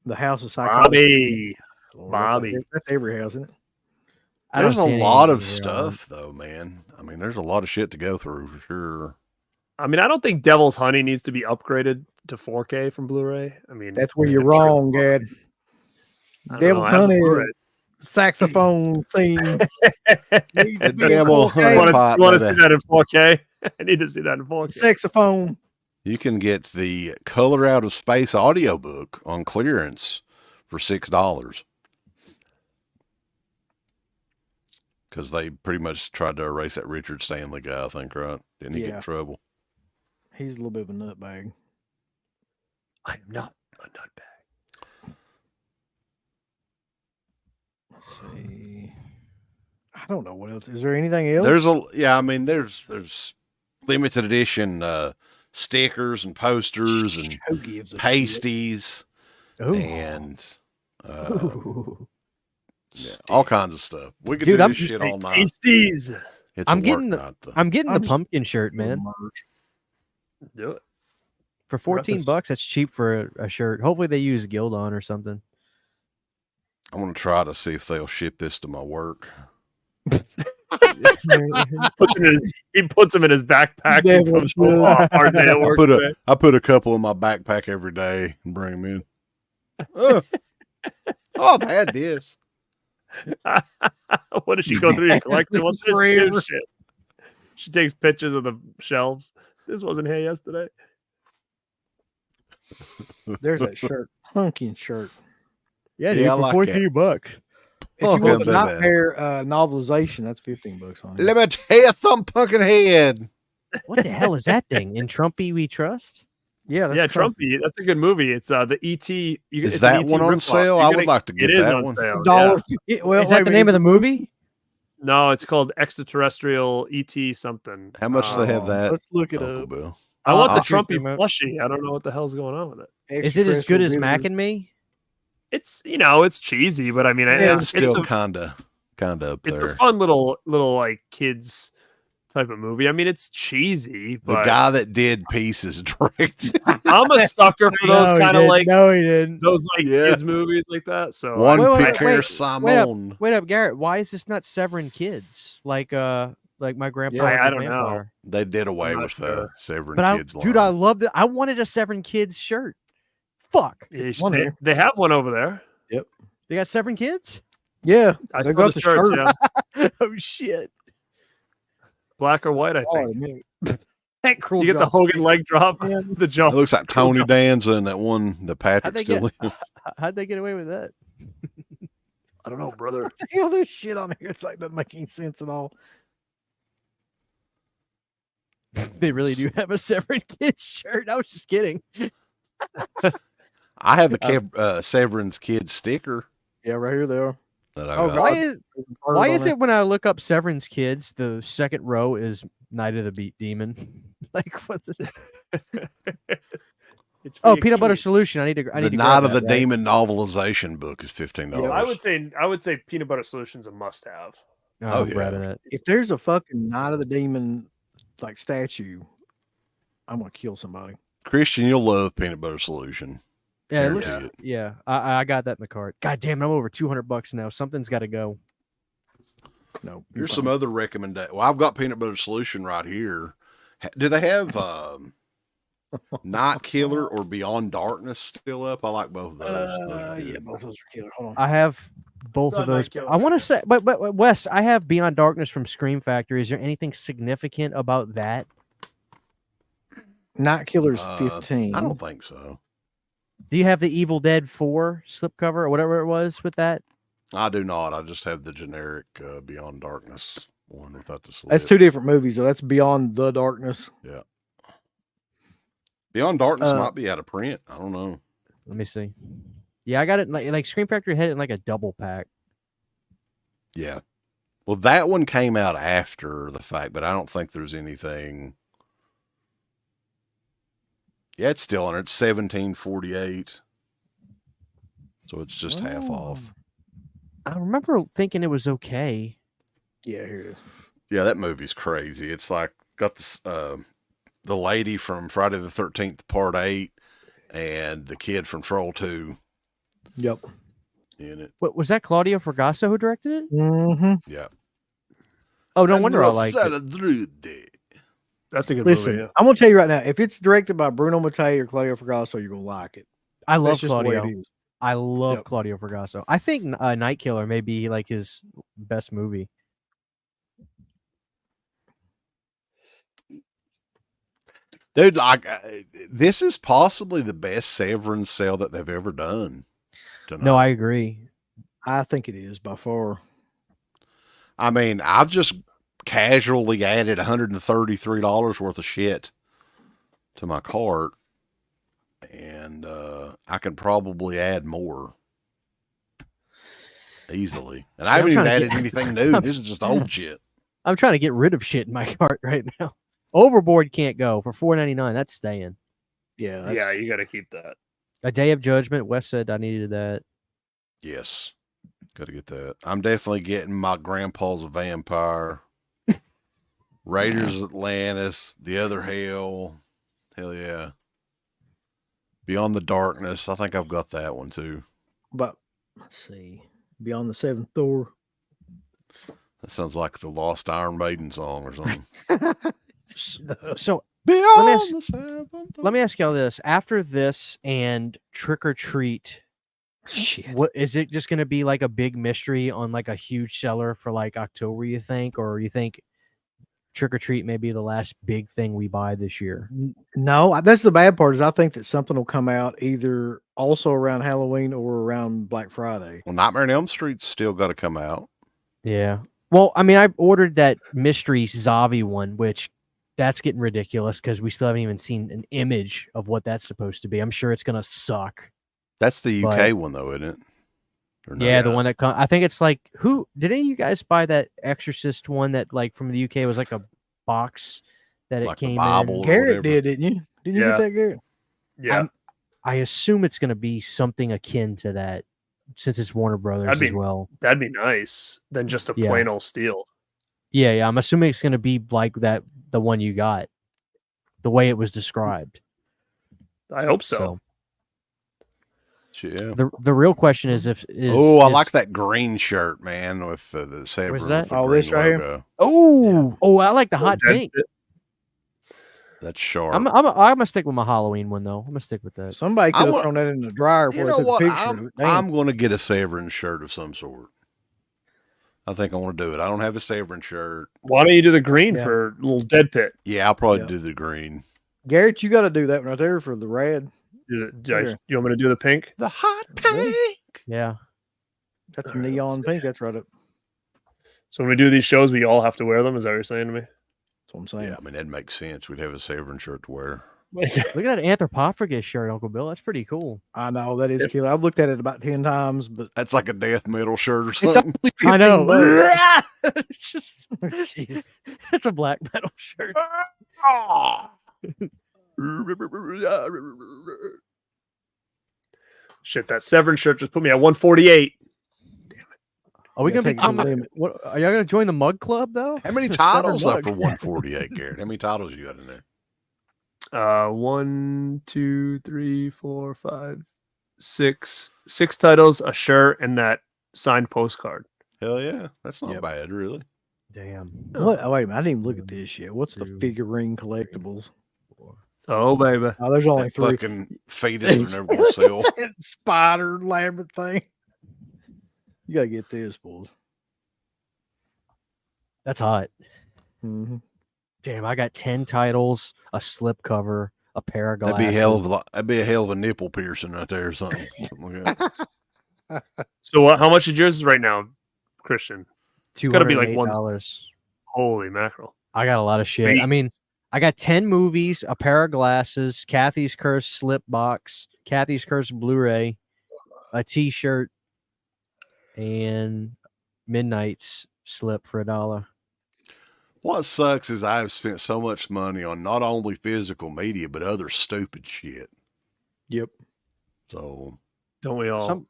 The House of Psychology. Bobby. Lord, Bobby. That's every house, isn't it? I don't There's a see any lot of here on- stuff though, man. I mean, there's a lot of shit to go through for sure. I mean, I don't think Devil's Honey needs to be upgraded to 4K from Bluray. I mean, That's where you're I'm sure- wrong, Gad. I don't Devil's know, I have a Honey Blu-ray. saxophone scene. needs to be in Devil 4K. Honey. You want Pop, to see baby. that in 4K? I need to see that in 4K. Saxophone. You can get the Color Out of Space audiobook on clearance for $6. Because they pretty much tried to erase that Richard Stanley guy, I think, right? Didn't he get Yeah. in trouble? He's a little bit of a nutbag. I am not a nutbag. Let's see. I don't know what else. Is there anything else? There's limited edition stickers and posters and Who gives a shit? pasties Ooh. and Ooh. yeah, all kinds of stuff. We could Dude, do I'm this just shit all night. Pasties. It's I'm a getting work the- night, though. I'm getting I'm the just- pumpkin shirt, man. Merch. Do it. For What about 14 this? bucks, that's cheap for a shirt. Hopefully they use Gildon or something. I'm gonna try to see if they'll ship this to my work. He puts them in his backpack. Devil And comes should. home. Oh, hard day at I work put today. a couple in my backpack every day and bring them in. Oh, I've had this. What does she go through your collection? What's this Forever. new shit? She takes pictures of the shelves. This wasn't here yesterday. There's that shirt. Pumpkin shirt. Yeah, dude, I for like 14 bucks. If you Pumpkin, want the baby. Nightmare novelization, that's $15 on it. Let me tell you something, Pumpkinhead. What the hell is that thing? In Trumpy we trust? Yeah, that's Yeah, Trump. Trumpy. That's a good movie. It's the ET. Is that one on sale? I would like to get It is that on one. sale. $1. Yeah. Well, Is that the name of the movie? No, it's called Extraterrestrial ET something. How much do they have that? Let's look it Uncle up. Bill? I want the I'll see what Trumpy you're talking about. plushie. I don't know what the hell's going on with it. Is it as good as Extraterrestrial Mac and Me? It's it's cheesy, but I mean, Yeah, It's it's still a, kind of up it's there. a fun little like kids type of movie. I mean, it's cheesy, The but guy that did Pieces directed. I'm a sucker for those kind of like No, he didn't. those like Yeah. kids movies like that. So One wait, Piquer wait, Simon. Wait up, Garrett. Why is this not Severin Kids? Like my grandpa Yeah, was a I don't know. vampire. They did away not with the sure. Severin But Kids dude, I line. loved it. I wanted a Severin Kids shirt. Fuck. Yeah, One there. they have one over there. They got Severin Kids? Yeah, I they saw got the shirts, shirt. yeah. Oh shit. Black or white, I Oh, think. man. That cruel You get the Johnson. Hogan leg drop, Yeah. the jump. It looks like Tony Danza and that one, the How'd Patrick they get Stewart. how'd they get away with that? I don't know, brother. Hell, there's shit on here. It's like doesn't make any sense at all. They really do have a Severin Kids shirt. I was just kidding. I have a Severin's Kids sticker Yeah, right here they are. that I Oh, got. God. Why is it when I look up Severin's Kids, the second row is Night of the Beat Demon? Like what the It's for Oh, your peanut butter kids. solution. I need to The grab Night of that, the right? Demon novelization book is $15. I would say peanut butter solution's a must have. Oh, I'm yeah. grabbing it. If there's a fucking Night of the Demon like statue, I'm gonna kill somebody. Christian, you'll love peanut butter solution. Yeah, it Guarantee looks. it. Yeah, I got that in the cart. God damn, I'm over $200 now. Something's got to go. No, Here's some other recommendation. Well, I've got peanut butter solution right here. Do they have Night Killer or Beyond Darkness still up? I like both of those. Those are yeah, good. both of those are killer. Hold on. I have both It's of not those. Night Killer. I want to say, but Wes, I have Beyond Darkness from Scream Factory. Is there anything significant about that? Night Killer's Uh, 15. I don't think so. Do you have the Evil Dead 4 slipcover or whatever it was with that? I do not. I just have the generic Beyond Darkness one without the slip. That's two different movies, though. That's Beyond the Darkness. Beyond Darkness uh, might be out of print. I don't know. Let me see. Yeah, I got it. Like Scream Factory had it in like a double pack. Yeah. Well, that one came out after the fact, but I don't think there's anything. Yeah, it's still on it. It's 1748. So it's just half off. I remember thinking it was okay. Yeah, here it is. Yeah, that movie's crazy. It's like got this the lady from Friday the 13th Part 8 and the kid from Troll 2 Yep. in it. What was that? Claudio Fragasso who directed it? Mm-hmm. Yeah. Oh, no wonder I liked it. it. That's a good Listen, movie. Yeah. I'm gonna tell you right now, if it's directed by Bruno Mattei or Claudio Fragasso, you're gonna like it. I love That's just the way Claudio. it is. I love Yep. Claudio Fragasso. I think Night Killer may be like his best movie. Dude, like this is possibly the best Severin sale that they've ever done. Tonight. No, I agree. I think it is by far. I mean, I've just casually added $133 worth of shit to my cart, and I can probably add more easily. And I See, I'm haven't even trying to added get- anything new. This is just old shit. I'm trying to get rid of shit in my cart right now. Overboard can't go for $4.99. That's staying. Yeah. That's, Yeah, you got to keep that. A Day of Judgment. Wes said I needed that. Yes, got to get that. I'm definitely getting my Grandpa's a Vampire, Raiders of Atlantis, The Other Hell. Hell yeah. Beyond the Darkness. I think I've got that one too. But let's see. Beyond the Seventh Door. That sounds like the Lost Iron Maiden song or something. So Beyond ask- the Seventh let me ask y'all this: after this and Trick or Treat, Shit. what is it just going to be like a big mystery on like a huge seller for like October? You think, or you think Trick or Treat may be the last big thing we buy this year? No, that's the bad part. Is I think that something will come out either also around Halloween or around Black Friday. Well, Nightmare on Elm Street's still got to come out. Yeah. Well, I mean, I ordered that mystery Zavi one, which that's getting ridiculous because we still haven't even seen an image of what that's supposed to be. I'm sure it's gonna suck. That's the UK But- one, though, isn't it? Or no? Yeah, the one that I think it's like who did any of you guys buy that Exorcist one that like from the UK was like a box that Like it the came Bible in? or Garrett whatever. did, didn't you? Didn't you Yeah. get that, Garrett? Yeah, I assume it's gonna be something akin to that since it's Warner Brothers That'd be- as well. that'd be nice than just a Yeah. plain old steel. Yeah, I'm assuming it's gonna be like that the one you got, the way it was described. I hope so. Yeah. The real question is if I like that green shirt, man, with the Severin Where's that? with the Oh, green this right here? logo. I like the hot Dead pink. Pit. That's sharp. I'm gonna stick with my Halloween one though. I'm gonna stick with that. Somebody I could have want- thrown that in the dryer You before know they took what? a picture of it. Damn. I'm going to get a Severin shirt of some sort. I think I want to do it. I don't have a Severin shirt. Why don't you do the green Yeah. for a little Dead Pit? Yeah, I'll probably Yeah. do the green. Garrett, you got to do that one right there for the rad. You want me to do the pink? The hot Yeah. pink. Yeah. That's All right, let's neon see. pink. That's right up. So when we do these shows, we all have to wear them. Is that what you're saying to me? That's what I'm saying. Yeah, I mean, that makes sense. We'd have a Severin shirt to wear. Look at that Anthropophagus shirt, Uncle Bill. That's pretty cool. I know that is killer. I've looked at it about 10 times, but That's like a death metal shirt or it's something. only I know. 15 bucks. It's just, jeez. It's a black metal shirt. Shit, that Severin shirt just put me at 148. Are we Yeah, gonna be? take the limit. What are y'all gonna join the mug club though? How many Severin titles up mug. for 148, Garrett? How many titles you got in there? 1, 2, 3, 4, 5, 6. 6 titles, a shirt, and that signed postcard. Hell yeah. That's not Yep. bad, really. Damn. What? Oh, wait a minute. I didn't even look at this yet. What's the Two, figurine collectibles? Oh, baby. Oh, there's only That 3. fucking fetus they're never going to sell. That spider labyrinth thing. You got to get this, boys. That's hot. Mm-hmm. Damn, I got 10 titles, a slip cover, a pair of glasses. That'd be a hell of a nipple piercing right there or something. Something like that. So how much is yours right now, Christian? It's gotta be like $208. Holy mackerel. I got a lot of shit. Wait. I mean, I got 10 movies, a pair of glasses, Kathy's Curse slip box, Kathy's Curse Blu-ray, a t-shirt, and Midnight's slip for $1. What sucks is I've spent so much money on not only physical media, but other stupid shit. Yep. So Don't we all?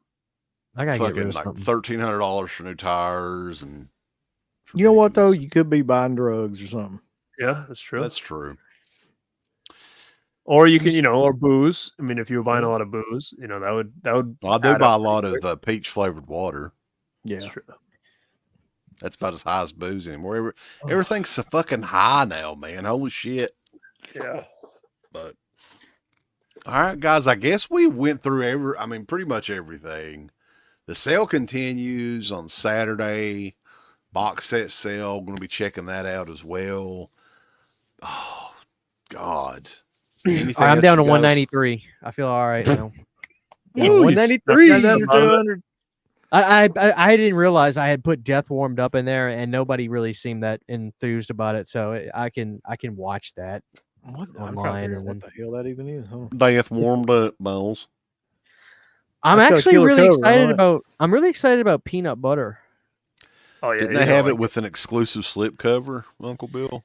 I gotta get rid fucking of like something. $1,300 for new tires and You know what, though? ridiculous. You could be buying drugs or something. Yeah, that's true. That's true. Or you can, or booze. I mean, if you were buying a lot of booze, that would Well, I do add buy a up lot pretty of quick. peach flavored water. Yeah. That's true. That's about as high as booze anymore. Everything's so fucking high now, man. Holy shit. Yeah. But all right, guys, I guess we went through pretty much everything. The sale continues on Saturday. Box set sale. Going to be checking that out as well. Oh, God. Anything I'm else down to you guys- 193. I feel all right now. Ooh, you 193. snuck Under some out of it. 200. I didn't realize I had put Death Warmed Up in there, and nobody really seemed that enthused about it. So I can watch that. What? I'm trying to Online figure out and what the hell that even is. Huh? Death warmed up, Balls. I'm That's got a actually killer really cover, excited huh? about. I'm really excited about peanut butter. Oh yeah. Didn't you they know, have it like- with an exclusive slip cover, Uncle Bill?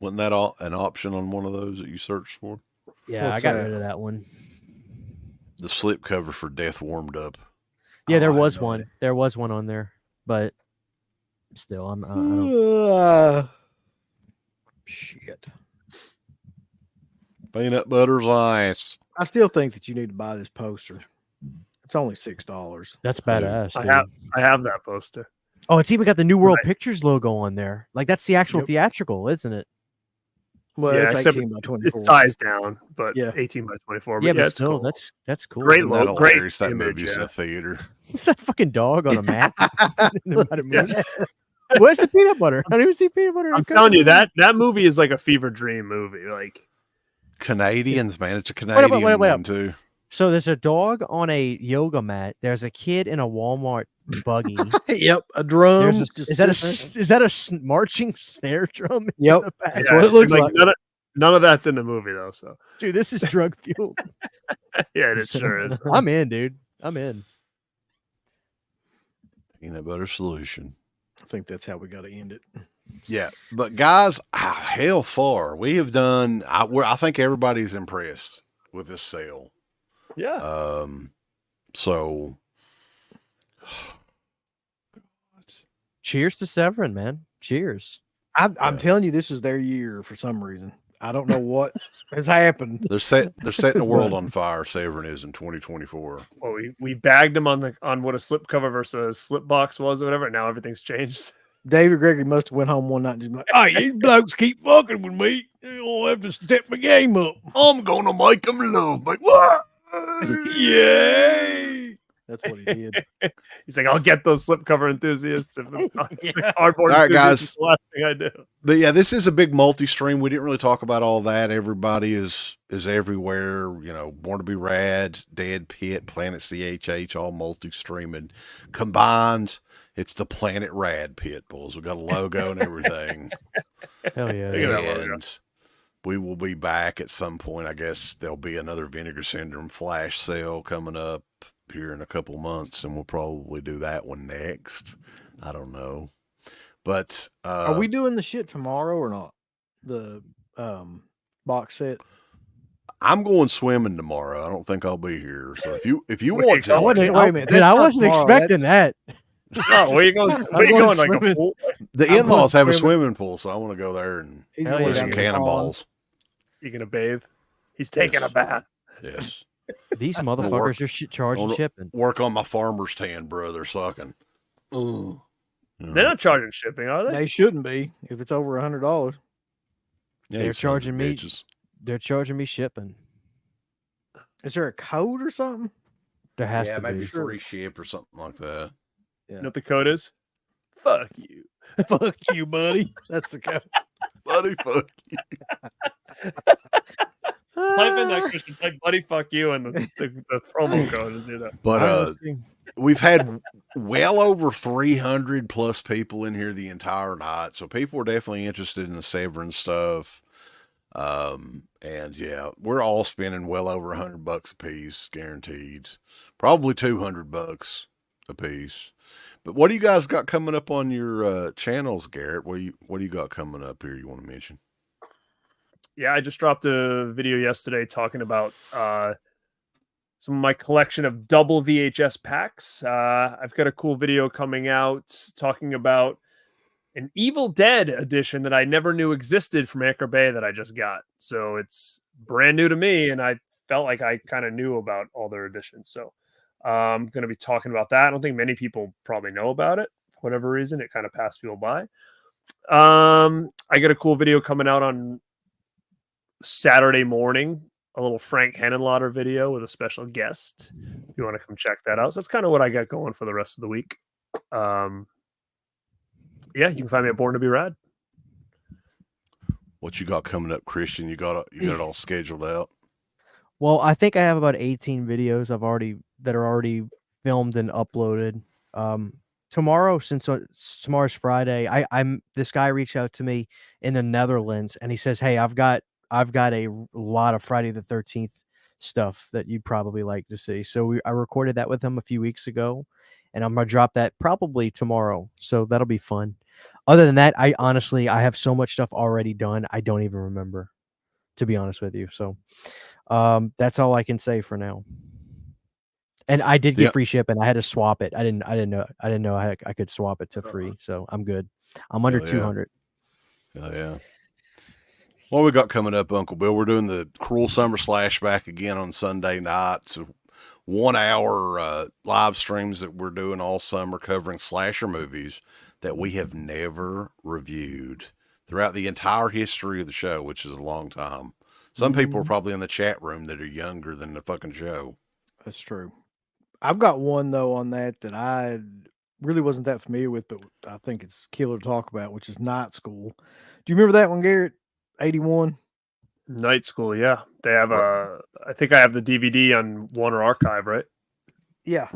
Wasn't that an option on one of those that you searched for? Yeah, What's I got that? rid of that one. The slip cover for Death Warmed Up. Yeah, Oh, there I have was no one. idea. There was one on there, but still, I don't. Shit. Peanut butter's ice. I still think that you need to buy this poster. It's only $6. That's badass. I dude. have that poster. Oh, it's even got the New World Right. Pictures logo on there. Like that's the actual Yep. theatrical, isn't it? Well, Yeah, it's except 18 by 24. It's sized down, but Yeah. 18 by 24. Yeah, but it's still, cool. that's cool. Great Isn't logo. that great hilarious? That image, movie's in yeah. a theater. It's that fucking dog on a map. About a Yeah. movie. Where's the peanut butter? I don't even see peanut butter. in I'm the telling you cover. that movie is like a fever dream movie. Like Canadians, man. It's a Canadian wait one, up. too. So there's a dog on a yoga mat. There's a kid in a Walmart buggy. Yep, a drum. There's a, just is that sitting there. is that marching snare drum? In Yep. the back? That's what it looks like. None of that's in the movie though. So Dude, this is drug fueled. yeah, it sure is. I'm in, dude. I'm in. Peanut butter solution. I think that's how we got to end it. Yeah, but guys, hell far we have done. I think everybody's impressed with this sale. Yeah. So Cheers to Severin, man. Cheers. I'm telling you, this is their year for some reason. I don't know what has happened. they're setting the world on fire. Severin is in 2024. Well, we bagged him on what a slipcover versus slip box was or whatever. Now everything's changed. David Gregory must have went home one night and just been like, "Oh, these blokes keep fucking with me. I'll have to step my game up." I'm gonna make them love me. What? Yay! That's what he did. He's like, I'll get those slipcover enthusiasts. If the cardboard All right, enthusiasts guys. is the last thing I do. But yeah, this is a big multi-stream. We didn't really talk about all that. Everybody is everywhere. You know, Born to Be Rad, Dead Pit, Planet CHH, all multi-streaming combined. It's the Planet Rad Pit Bulls. We got a logo and everything. Hell yeah. Look at that logo. And we will be back at some point. I guess there'll be another Vinegar Syndrome flash sale coming up here in a couple months, and we'll probably do that one next. I don't know. But Are we doing the shit tomorrow or not? The box set. I'm going swimming tomorrow. I don't think I'll be here. So if you want to, I wasn't- wait a minute, Dude, that's I not wasn't tomorrow, expecting that's- that. Oh, where you going? Where you going going? Like a swimming. pool? the I'm in-laws going have a swimming. swimming pool, so I want to go there and He's Hell going play yeah. some down to the pond. cannonballs. You gonna bathe? He's taking Yes. a bath. Yes. These work. motherfuckers are charging Wanna- shipping. Work on my farmer's tan, brother, sucking. You know. They're not charging shipping, are they? They shouldn't be if it's over $100. Yeah, They're you sons of charging me. bitches. They're charging me shipping. Is there a code or something? There has Yeah, to maybe be. free ship or something like that. You know what the code is? Fuck you. Fuck you, buddy. That's the code. Buddy, fuck you. Type in that, Christian. Type buddy fuck you and the promo code and do that. But we've had well over 300 plus people in here the entire night, so people are definitely interested in the Severin stuff. And yeah, we're all spending well over $100 a piece, guaranteed. Probably $200 a piece. But what do you guys got coming up on your channels, Garrett? What do you got coming up here you want to mention? Yeah, I just dropped a video yesterday talking about some of my collection of double VHS packs. I've got a cool video coming out talking about an Evil Dead edition that I never knew existed from Anchor Bay that I just got. So it's brand new to me, and I felt like I kind of knew about all their editions. So I'm going to be talking about that. I don't think many people probably know about it. For whatever reason, it kind of passed people by. I got a cool video coming out on Saturday morning, a little Frank Henenlotter video with a special guest. If you want to come check that out. So that's kind of what I got going for the rest of the week. Yeah, you can find me at Born to Be Rad. What you got coming up, Christian? You got it all scheduled out? Well, I think I have about 18 videos that are already filmed and uploaded. Tomorrow, since tomorrow's Friday, I'm this guy reached out to me in the Netherlands, and he says, "Hey, I've got a lot of Friday the 13th stuff that you'd probably like to see." So I recorded that with him a few weeks ago, and I'm gonna drop that probably tomorrow. So that'll be fun. Other than that, I have so much stuff already done, I don't even remember, to be honest with you. So that's all I can say for now. And I did get free shipping. I had to swap it. I didn't know I could swap it to free. So I'm good. I'm under 200. Oh yeah. What we got coming up, Uncle Bill? We're doing the Cruel Summer Slashback again on Sunday night. So 1 hour live streams that we're doing all summer covering slasher movies that we have never reviewed throughout the entire history of the show, which is a long time. Some people are probably in the chat room that are younger than the fucking show. That's true. I've got one though on that I really wasn't that familiar with, but I think it's killer to talk about, which is Night School. Do you remember that one, Garrett? 81. Night School, yeah. They have I think I have the DVD on Warner Archive, right? Yeah.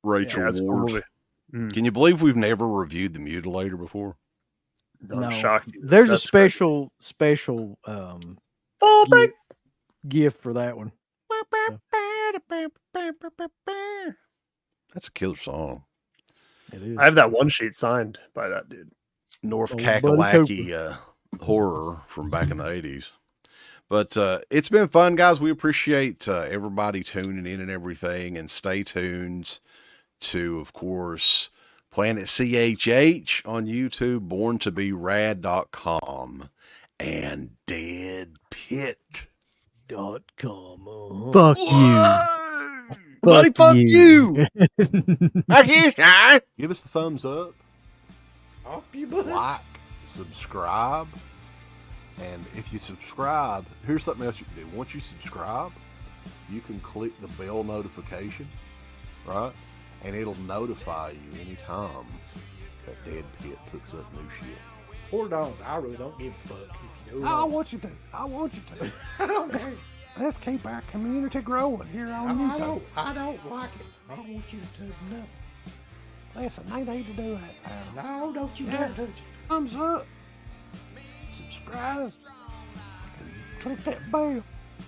Rachel Yeah, that's a cool Ward. movie. Can you believe we've never reviewed the Mutilator before? I'm shocked. There's a That's crazy. special Fall break. gift for that one. That's a killer song. It is. I have that one sheet signed by that dude. North Old Buddy Kakalaki horror from back in the 80s. But it's been fun, guys. We appreciate everybody tuning in and everything. And stay tuned to, of course, Planet CHH on YouTube, borntobерad.com, and deadpit.com. Fuck you. Buddy, fuck you. Give us the thumbs up. Up you butt. Like, subscribe, and if you subscribe, here's something else you can do. Once you subscribe, you can click the bell notification, right? And it'll notify you anytime that Dead Pit puts up new shit. Or don't. I really don't give a fuck. I want you to. I want you to. I don't care. Let's keep our community growing here on YouTube. I don't like it. I don't want you to do nothing. Listen, they need to do that now. No, don't you dare touch it. Thumbs up. Subscribe. And click that bell.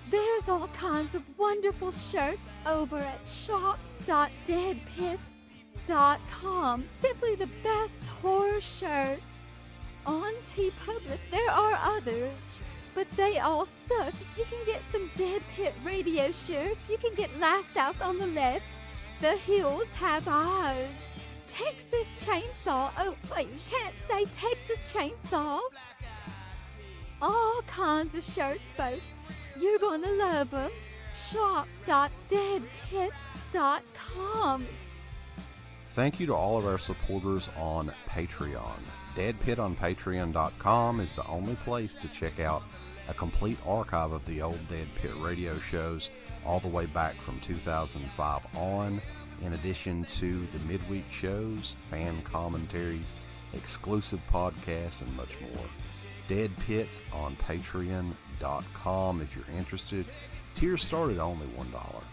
There's all kinds of wonderful shirts over at shop.deadpit.com. Simply the best horror shirts. On TeePublic, there are others, but they all suck. You can get some Dead Pit radio shirts. You can get Last Out on the Left. The Hills Have Eyes. Texas Chainsaw. Oh, wait, you can't say Texas Chainsaw. All kinds of shirts, folks. You're gonna love them. Shop.deadpit.com. Thank you to all of our supporters on Patreon. Dead Pit on Patreon.com is the only place to check out a complete archive of the old Dead Pit radio shows all the way back from 2005 on, in addition to the midweek shows, fan commentaries, exclusive podcasts, and much more. Dead Pit on Patreon.com if you're interested. Tiers start at only $1.